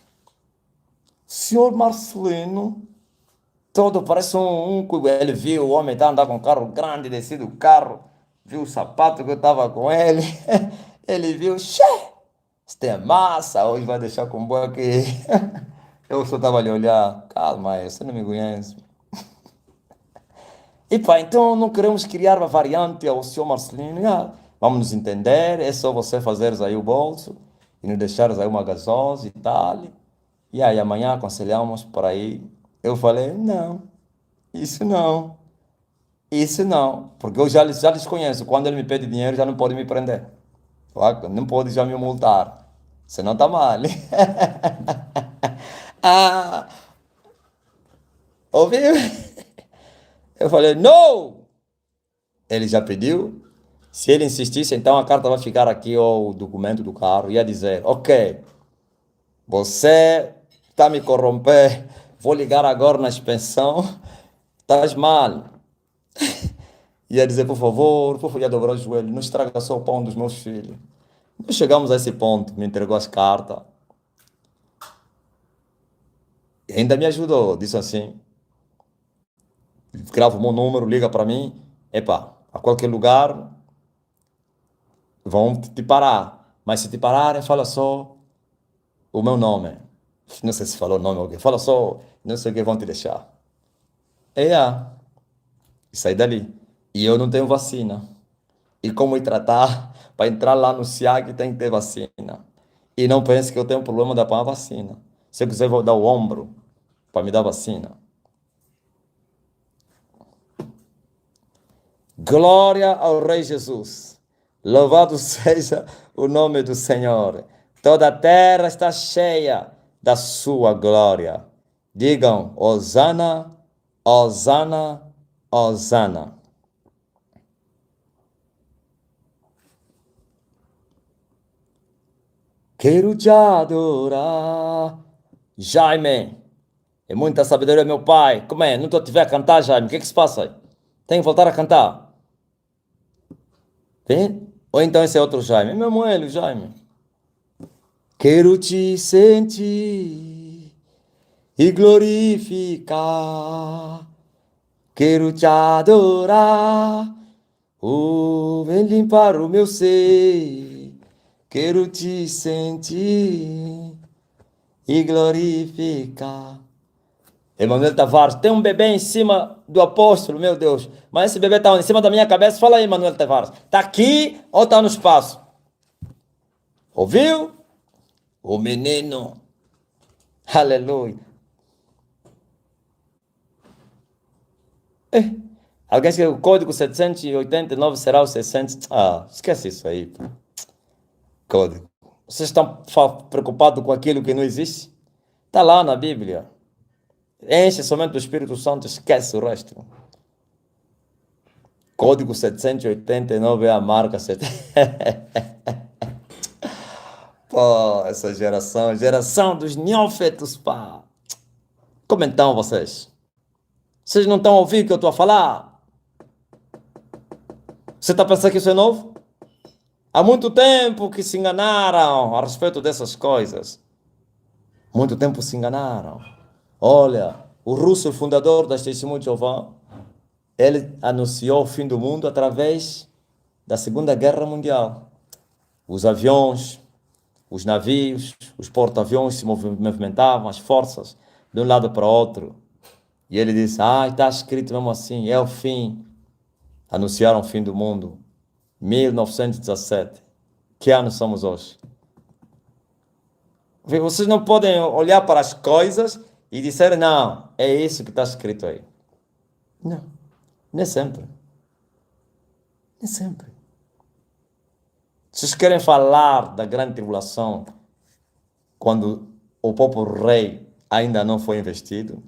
Senhor Marcelino, todo parece ele viu o homem tá andando com um carro grande, desci do carro, viu o sapato que eu estava com ele. Ele viu, xé, isto é massa, hoje vai deixar com boa aqui. Eu só estava ali a olhar, calma aí, você não me conhece. E pá, então não queremos criar uma variante ao senhor Marcelino. Vamos nos entender, é só você fazeres aí o bolso e nos deixares aí uma gasosa e tal. E aí amanhã aconselhamos por aí. Eu falei, não, isso não, isso não. Porque eu já lhes conheço. Quando ele me pede dinheiro, já não pode me prender. Não pode já me multar. Senão tá mal. Ah, ouviu? Eu falei, não! Ele já pediu. Se ele insistisse, então a carta vai ficar aqui, ou o documento do carro. Ia dizer, ok, você está me corromper. Vou ligar agora na inspeção. Estás mal. Ia dizer, por favor, ia dobrar o joelho. Não estraga só o pão dos meus filhos. Nós chegamos a esse ponto. Me entregou as cartas. E ainda me ajudou. Disse assim, grava o meu número, liga para mim. Epá, a qualquer lugar vão te parar. Mas se te pararem, fala só o meu nome. Não sei se falou o nome ou o quê. Fala só, não sei o que vão te deixar. E saí dali. E eu não tenho vacina. E como ir tratar? Para entrar lá no SIAG tem que ter vacina. E não pense que eu tenho problema de apanhar vacina. Se eu quiser, vou dar o ombro para me dar vacina. Glória ao Rei Jesus. Louvado seja o nome do Senhor. Toda a terra está cheia da sua glória. Digam, Hosana, Hosana, Hosana. Quero te adorar. Jaime, é muita sabedoria, meu pai. Como é? Não estou a te ver a cantar, Jaime. O que é que se passa aí? Tenho que voltar a cantar. Vem? Ou então esse é outro Jaime. É mesmo ele, o Jaime. Quero te sentir e glorificar. Quero te adorar. Oh, vem limpar o meu ser. Quero te sentir e glorificar. Emanuel Tavares, tem um bebê em cima do apóstolo, meu Deus. Mas esse bebê está em cima da minha cabeça. Fala aí, Emanuel Tavares. Está aqui ou está no espaço? Ouviu? O menino. Aleluia. Alguém escreveu o código 789 será o 600. Esquece isso aí. Pô. Código. Vocês estão preocupados com aquilo que não existe? Está lá na Bíblia. Enche somente do Espírito Santo, esquece o resto. Código 789 é a marca. Pô, essa geração dos neófitos, pá. Como então vocês? Vocês não estão a ouvir o que eu estou a falar? Você está pensando que isso é novo? Há muito tempo que se enganaram a respeito dessas coisas. Muito tempo se enganaram. Olha, o russo, o fundador das Testemunhas de Jeová, ele anunciou o fim do mundo através da Segunda Guerra Mundial. Os aviões, os navios, os porta-aviões se movimentavam, as forças, de um lado para o outro. E ele disse, está escrito mesmo assim, é o fim. Anunciaram o fim do mundo. 1917. Que ano somos hoje? Vocês não podem olhar para as coisas e disseram, não, é isso que está escrito aí. Não, nem sempre. Nem sempre. Vocês querem falar da grande tribulação quando o povo rei ainda não foi investido?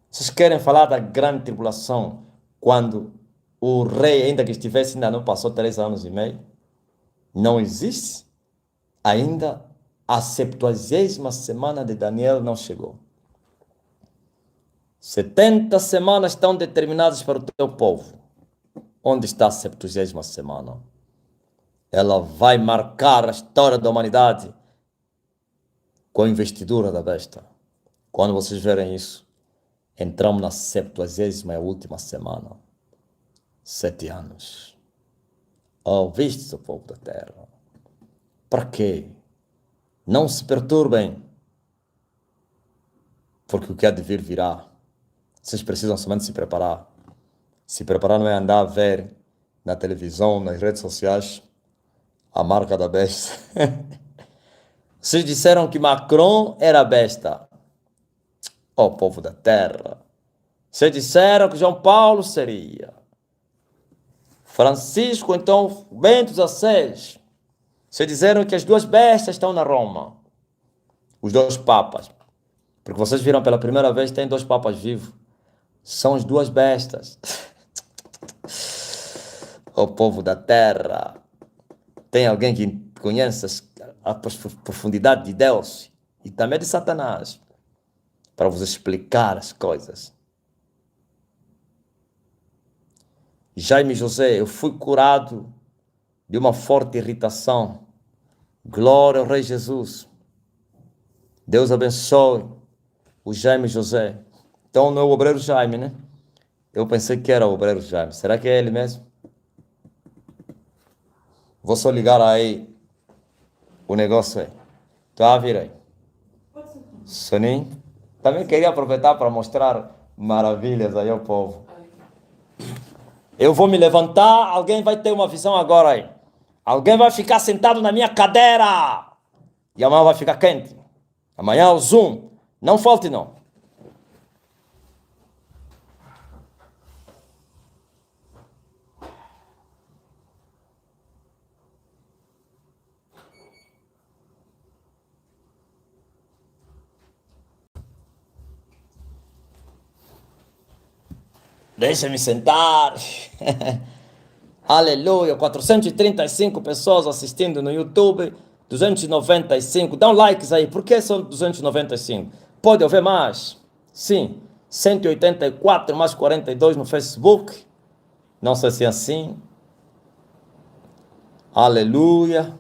Vocês querem falar da grande tribulação quando o rei, ainda que estivesse, ainda não passou 3 anos e meio? Não existe. Ainda a 70ª semana de Daniel não chegou. 70 semanas estão determinadas para o teu povo. Onde está a 70ª semana? Ela vai marcar a história da humanidade com a investidura da besta. Quando vocês verem isso, entramos na 70ª e última semana. 7 anos. Ouvistes o povo da terra? Para quê? Não se perturbem, porque o que há de vir virá. Vocês precisam somente se preparar. Se preparar não é andar a ver na televisão, nas redes sociais, a marca da besta. Vocês disseram que Macron era besta. Ó povo da terra. Vocês disseram que João Paulo seria. Francisco, então, Bento XVI. Vocês disseram que as duas bestas estão na Roma. Os 2 papas. Porque vocês viram pela primeira vez, tem 2 papas vivos. São as 2 bestas. O povo da terra. Tem alguém que conhece a profundidade de Deus e também de Satanás para vos explicar as coisas. Jaime José, eu fui curado de uma forte irritação. Glória ao Rei Jesus. Deus abençoe o Jaime José. Então não é o obreiro Jaime, né? Eu pensei que era o obreiro Jaime. Será que é ele mesmo? Vou só ligar aí o negócio aí. Tá, vira aí. Soninho. Também queria aproveitar para mostrar maravilhas aí ao povo. Eu vou me levantar, alguém vai ter uma visão agora aí. Alguém vai ficar sentado na minha cadeira. E amanhã vai ficar quente. Amanhã o Zoom. Não falte não. Deixa-me sentar. Aleluia. 435 pessoas assistindo no YouTube. 295. Dá um likes aí. Por que são 295? Pode haver mais? Sim. 184 mais 42 no Facebook. Não sei se é assim. Aleluia.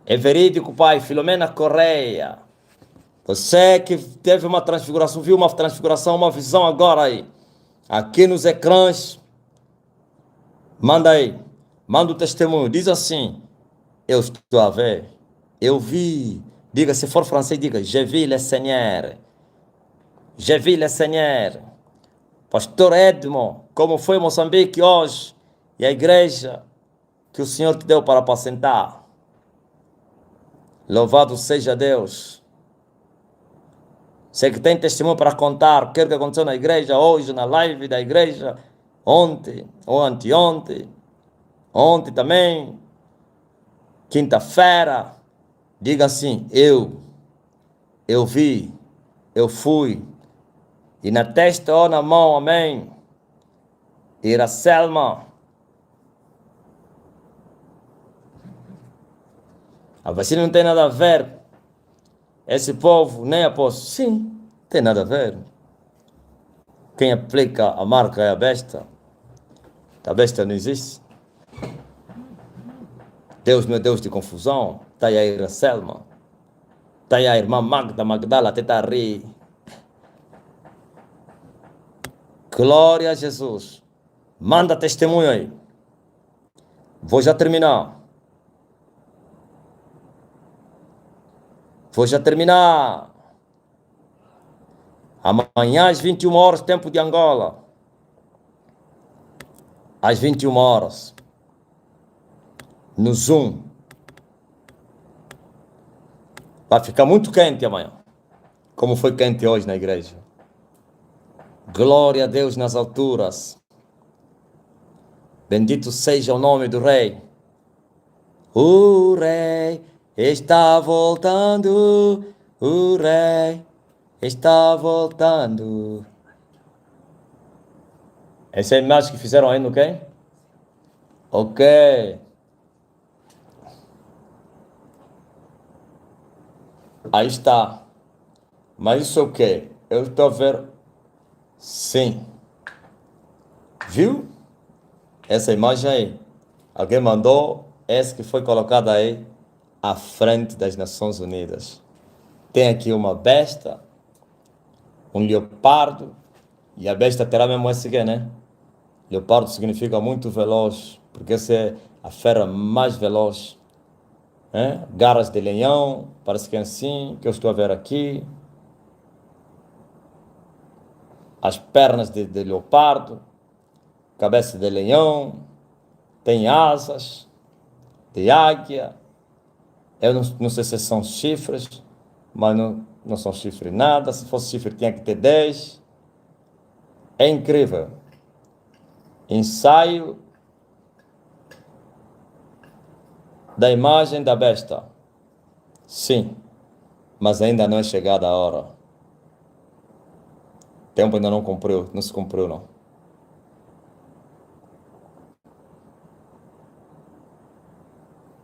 É verídico, pai. Filomena Correia. Você que teve uma transfiguração, viu uma transfiguração, uma visão agora aí. Aqui nos ecrãs. Manda aí. Manda o testemunho. Diz assim. Eu estou a ver. Eu vi. Diga, se for francês, diga. Je vis le Seigneur. Je vis le Seigneur. Pastor Edmond, como foi Moçambique hoje? E a igreja que o Senhor te deu para apacentar. Louvado seja Deus. Você que tem testemunho para contar o que aconteceu na igreja hoje, na live da igreja, ontem, ou anteontem, ontem também, quinta-feira, diga assim, eu vi, eu fui, e na testa ou na mão, amém, Iracelma, a vacina não tem nada a ver. Esse povo nem apóstolo. Sim, tem nada a ver. Quem aplica a marca é a besta. A besta não existe. Deus não é Deus de confusão. Está aí a Iracelma. Está aí a irmã Magdala, até está a rir. Glória a Jesus. Manda testemunho aí. Vou já terminar. Vou já terminar. Amanhã às 21 horas, tempo de Angola. Às 21 horas. No Zoom. Vai ficar muito quente amanhã. Como foi quente hoje na igreja. Glória a Deus nas alturas. Bendito seja o nome do Rei. O Rei está voltando. O Rei está voltando. Essa é a imagem que fizeram aí no quê? Ok. Aí está. Mas isso é o quê? Eu estou a ver. Sim. Viu? Essa imagem aí. Alguém mandou essa que foi colocada aí à frente das Nações Unidas. Tem aqui uma besta, um leopardo, e a besta terá mesmo esse aqui, né? Leopardo significa muito veloz, porque essa é a fera mais veloz. Né? Garras de leão, parece que é assim, que eu estou a ver aqui. As pernas de leopardo, cabeça de leão, tem asas de águia. Eu não sei se são chifres, mas não são chifres nada. Se fosse chifre, tinha que ter 10. É incrível. Ensaio da imagem da besta. Sim, mas ainda não é chegada a hora. O tempo ainda não cumpriu, não se cumpriu, não.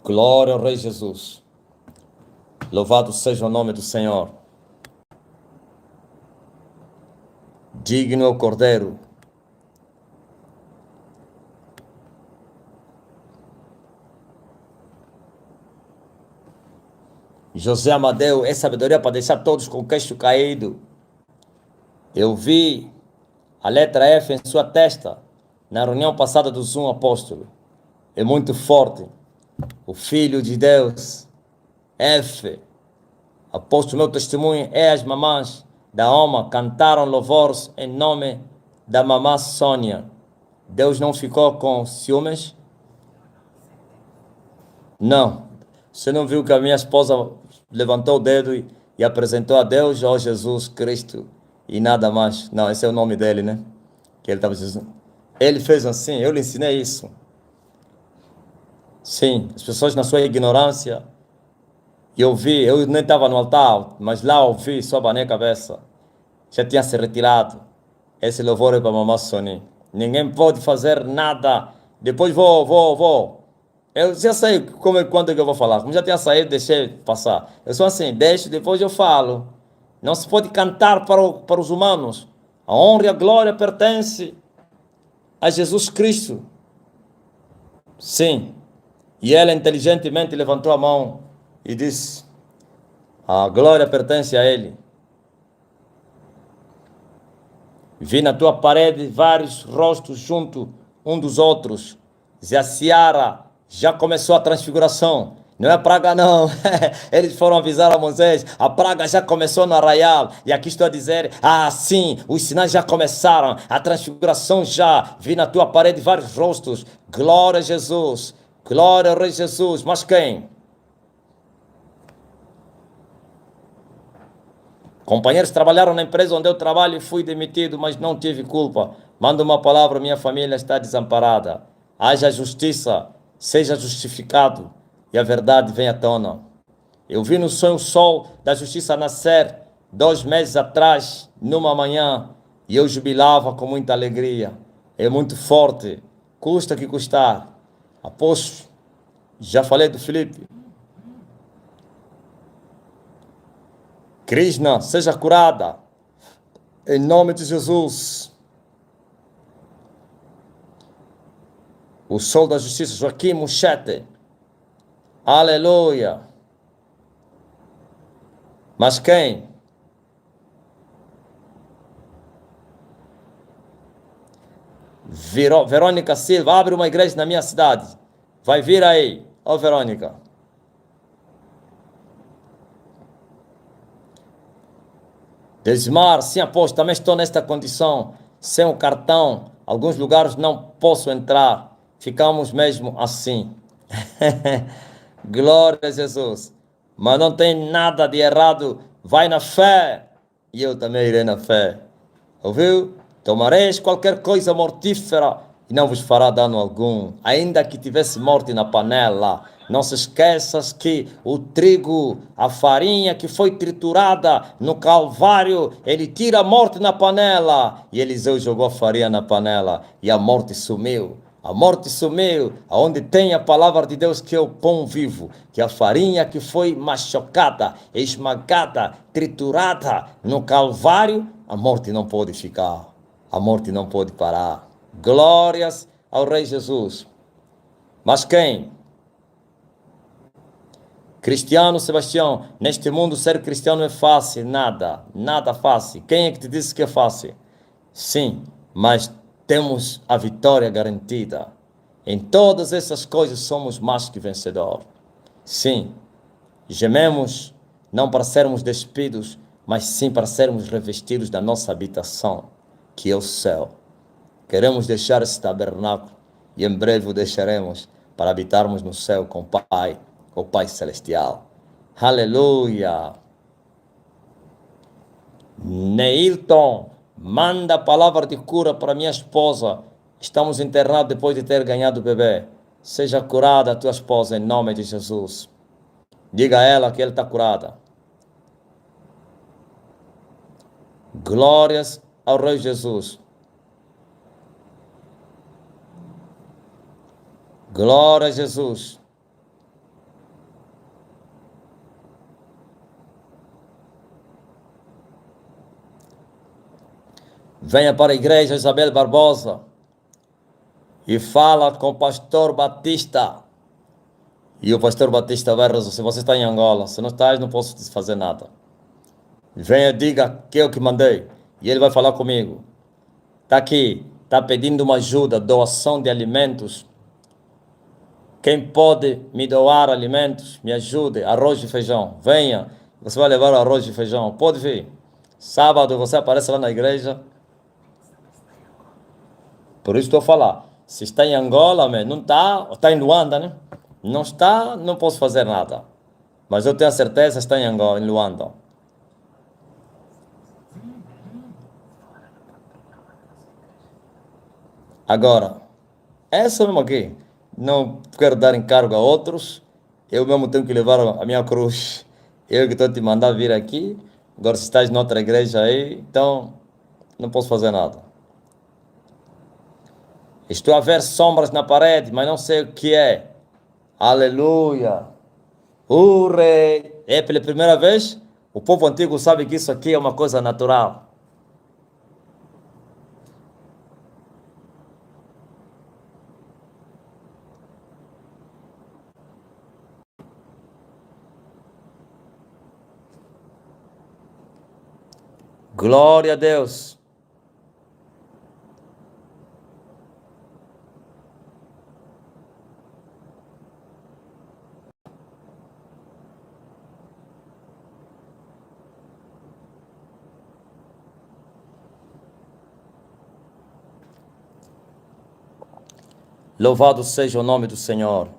Glória ao Rei Jesus. Louvado seja o nome do Senhor. Digno é o Cordeiro. José Amadeu é sabedoria para deixar todos com o queixo caído. Eu vi a letra F em sua testa na reunião passada do Zoom Apóstolo. É muito forte. O Filho de Deus. F. Apóstolo, meu testemunho é as mamãs da OMA cantaram louvores em nome da mamã Sônia. Deus não ficou com ciúmes? Não. Você não viu que a minha esposa levantou o dedo e apresentou a Deus ou Jesus Cristo e nada mais? Não, esse é o nome dele, né? Que ele estava dizendo. Ele fez assim, eu lhe ensinei isso. Sim, as pessoas na sua ignorância. Eu vi, eu nem estava no altar, mas lá ouvi, só abanei a cabeça. Já tinha se retirado. Esse louvor é para a mamãe Sônia. Ninguém pode fazer nada. Depois vou. Eu já sei como, quando é que eu vou falar. Como já tinha saído, deixei passar. Eu sou assim, deixo, depois eu falo. Não se pode cantar para os humanos. A honra e a glória pertence a Jesus Cristo. Sim. E ela inteligentemente levantou a mão e disse, a glória pertence a Ele. Vi na tua parede vários rostos junto um dos outros. Zé Ciara já começou a transfiguração. Não é praga não. Eles foram avisar a Moisés. A praga já começou no arraial. E aqui estou a dizer, sim, os sinais já começaram. A transfiguração já. Vi na tua parede vários rostos. Glória a Jesus. Glória ao Rei Jesus. Mas quem? Companheiros trabalharam na empresa onde eu trabalho e fui demitido, mas não tive culpa. Mando uma palavra, minha família está desamparada. Haja justiça, seja justificado e a verdade venha à tona. Eu vi no sonho o sol da justiça nascer 2 meses atrás, numa manhã, e eu jubilava com muita alegria. É muito forte, custa que custar. Após, já falei do Felipe. Krishna, seja curada. Em nome de Jesus. O sol da justiça, Joaquim Muchete. Aleluia. Mas quem? Verônica Silva, abre uma igreja na minha cidade. Vai vir aí. Ó, Verônica. Desmar, sim, após, também estou nesta condição. Sem o cartão, alguns lugares não posso entrar. Ficamos mesmo assim. Glória a Jesus. Mas não tem nada de errado. Vai na fé. e eu também irei na fé. Ouviu? Tomareis qualquer coisa mortífera e não vos fará dano algum, ainda que tivesse morte na panela. Não se esqueças que o trigo, a farinha que foi triturada no Calvário, ele tira a morte na panela. E Eliseu jogou a farinha na panela e a morte sumiu. A morte sumiu, aonde tem a palavra de Deus que é o pão vivo, que a farinha que foi machucada, esmagada, triturada no Calvário, a morte não pode ficar, a morte não pode parar. Glórias ao Rei Jesus. Mas quem? Cristiano Sebastião, neste mundo ser cristiano é fácil, nada fácil. Quem é que te disse que é fácil? Sim, mas temos a vitória garantida. Em todas essas coisas somos mais que vencedores. Sim, gememos não para sermos despidos, mas sim para sermos revestidos da nossa habitação, que é o céu. Queremos deixar esse tabernáculo e em breve o deixaremos para habitarmos no céu com o Pai Celestial. Aleluia! Neilton, manda a palavra de cura para minha esposa. Estamos internados depois de ter ganhado o bebê. Seja curada a tua esposa em nome de Jesus. Diga a ela que ela está curada. Glórias ao Rei Jesus. Glória a Jesus. Venha para a igreja Isabel Barbosa e fala com o pastor Batista. E o pastor Batista vai resolver. Se você está em Angola, se não está, não posso fazer nada. Venha, diga que eu que mandei. E ele vai falar comigo. Está aqui, está pedindo uma ajuda, doação de alimentos. Quem pode me doar alimentos, me ajude. Arroz e feijão. Venha, você vai levar o arroz e feijão. Pode vir. Sábado você aparece lá na igreja. Por isso estou a falar. Se está em Angola, não está, está em Luanda, né? Não está, não posso fazer nada. Mas eu tenho a certeza que está em Angola, em Luanda. Agora, essa mesmo aqui, não quero dar encargo a outros. Eu mesmo tenho que levar a minha cruz. Eu que estou te mandando vir aqui. Agora, se estás noutra igreja aí, então não posso fazer nada. Estou a ver sombras na parede, mas não sei o que é. Aleluia! Rei! É pela primeira vez? O povo antigo sabe que isso aqui é uma coisa natural. Glória a Deus! Louvado seja o nome do Senhor.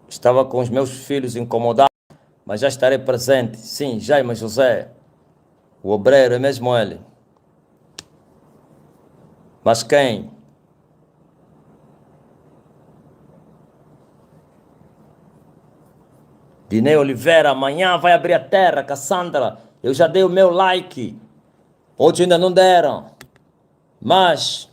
Estava com os meus filhos incomodados, mas já estarei presente. Sim, Jaime José, o obreiro é mesmo ele. Mas quem? Dinei Oliveira, amanhã vai abrir a terra, Cassandra. Eu já dei o meu like. Outros ainda não deram. Mas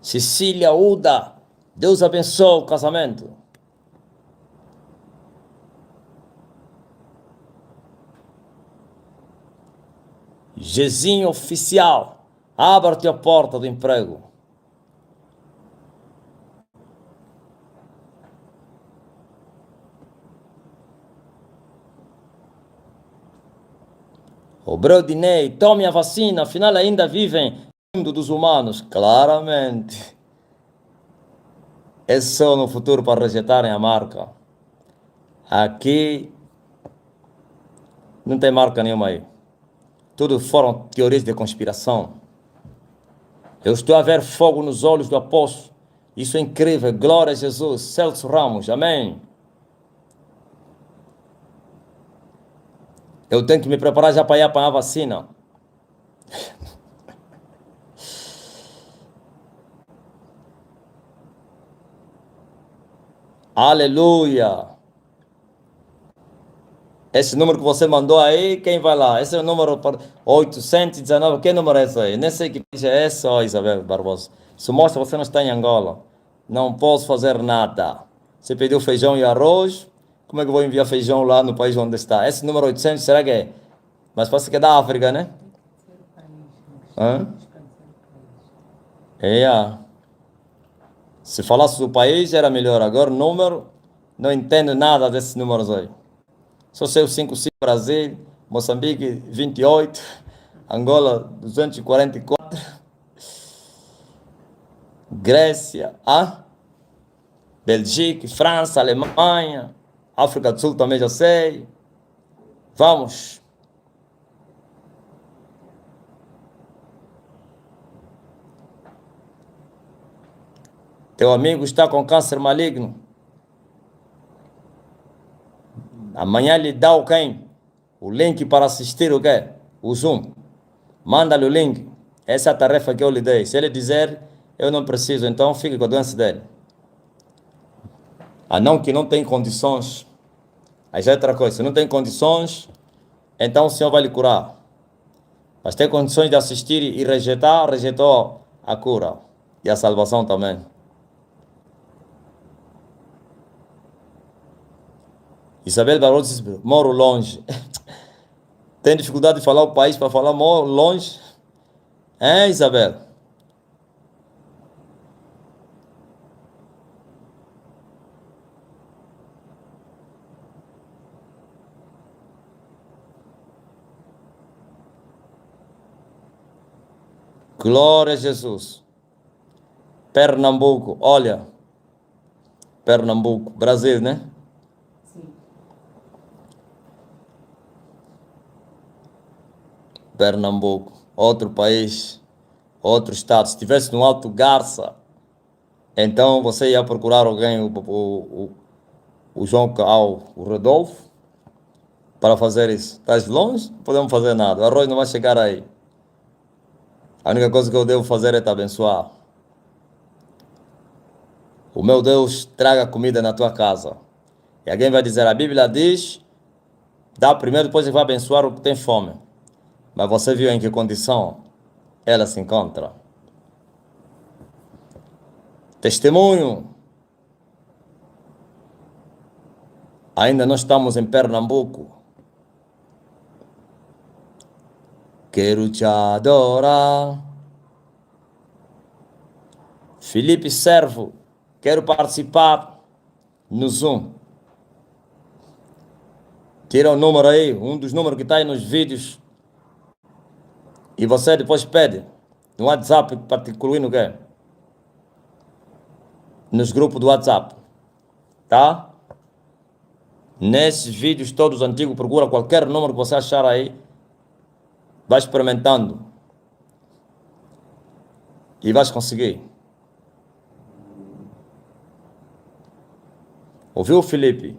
Cecília Uda, Deus abençoe o casamento. Jezinho Oficial, abra-te a porta do emprego. O Brodinei, tome a vacina, afinal ainda vivem no mundo dos humanos. Claramente. É só no futuro para rejeitarem a marca. Aqui não tem marca nenhuma aí. Tudo foram teorias de conspiração. Eu estou a ver fogo nos olhos do apóstolo Isso é incrível. Glória a Jesus. Celso Ramos. Amém. Eu tenho que me preparar já para ir apanhar a vacina. Aleluia. Esse número que você mandou aí, quem vai lá? Esse é o número 819. Que número é esse aí? Nem sei que país é esse, ó, Isabel Barbosa. Isso mostra que você não está em Angola. Não posso fazer nada. Você pediu feijão e arroz. Como é que eu vou enviar feijão lá no país onde está? Esse número 800, será que é? Mas parece que é da África, né? Hã? É. Se falasse do país, era melhor. Agora, o número, não entendo nada desses números aí. Só sei o 55 Brasil, Moçambique 28, Angola 244, Grécia, Bélgica, França, Alemanha, África do Sul também já sei. Vamos. Teu amigo está com câncer maligno. Amanhã lhe dá o quem? O link para assistir o quê? O Zoom. Manda-lhe o link. Essa é a tarefa que eu lhe dei. Se ele dizer, eu não preciso, então fique com a doença dele. Ah, não, que não tem condições. Aí já é outra coisa. Se não tem condições, então o Senhor vai lhe curar. Mas tem condições de assistir e rejeitar, rejeitou a cura. E a salvação também. Isabel Barroso diz, moro longe. Tem dificuldade de falar o país para falar moro longe? É, Isabel? Glória a Jesus. Pernambuco, olha. Pernambuco, Brasil, né? Sim. Pernambuco, outro país, outro estado. Se estivesse no Alto Garça, então você ia procurar alguém, o João Cal, o Rodolfo, para fazer isso. Estás longe? Não podemos fazer nada. O arroz não vai chegar aí. A única coisa que eu devo fazer é te abençoar. O meu Deus traga comida na tua casa. E alguém vai dizer, a Bíblia diz, dá primeiro, depois ele vai abençoar o que tem fome. Mas você viu em que condição ela se encontra? Testemunho. Ainda não estamos em Pernambuco. Quero te adorar. Felipe Servo, quero participar no Zoom. Tira o número aí, um dos números que está aí nos vídeos. E você depois pede no WhatsApp para te incluir no quê? Nos grupos do WhatsApp. Tá? Nesses vídeos todos antigos, procura qualquer número que você achar aí. Vai experimentando. E vais conseguir. Ouviu, Felipe?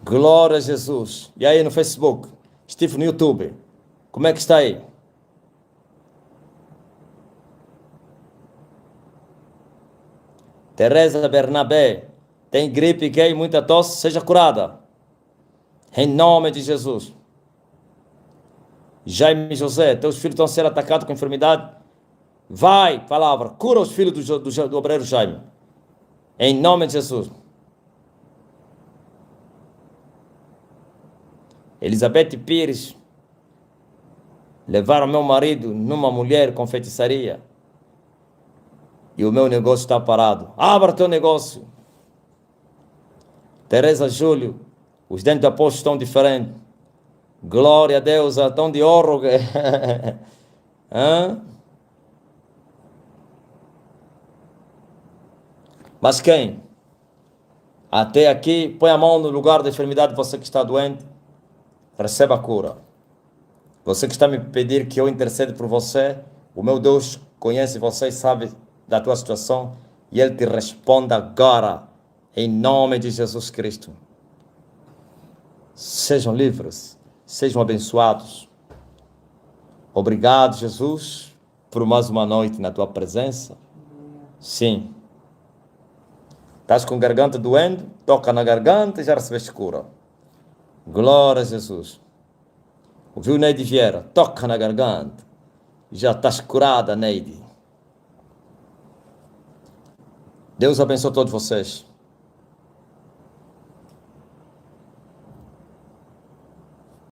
Glória a Jesus. E aí no Facebook? Estive no YouTube. Como é que está aí? Teresa Bernabé. Tem gripe, que muita tosse, seja curada. Em nome de Jesus. Jaime José, teus filhos estão sendo atacados com enfermidade. Vai, palavra, cura os filhos do obreiro Jaime. Em nome de Jesus. Elizabeth Pires. Levaram meu marido numa mulher com feitiçaria. E o meu negócio está parado. Abra teu negócio. Teresa Júlio. Os dentes do apóstolo estão diferentes. Glória a Deus, estão de ouro. Hã? Mas quem? Até aqui, põe a mão no lugar da enfermidade, você que está doente, receba a cura. Você que está me pedir que eu interceda por você, o meu Deus conhece você e sabe da tua situação, e Ele te responde agora, em nome de Jesus Cristo. Sejam livres, sejam abençoados. Obrigado, Jesus, por mais uma noite na tua presença. Sim. Estás com garganta doendo? Toca na garganta e já recebeste cura. Glória a Jesus. Ouviu, Neide Vieira? Toca na garganta. Já estás curada, Neide. Deus abençoe todos vocês.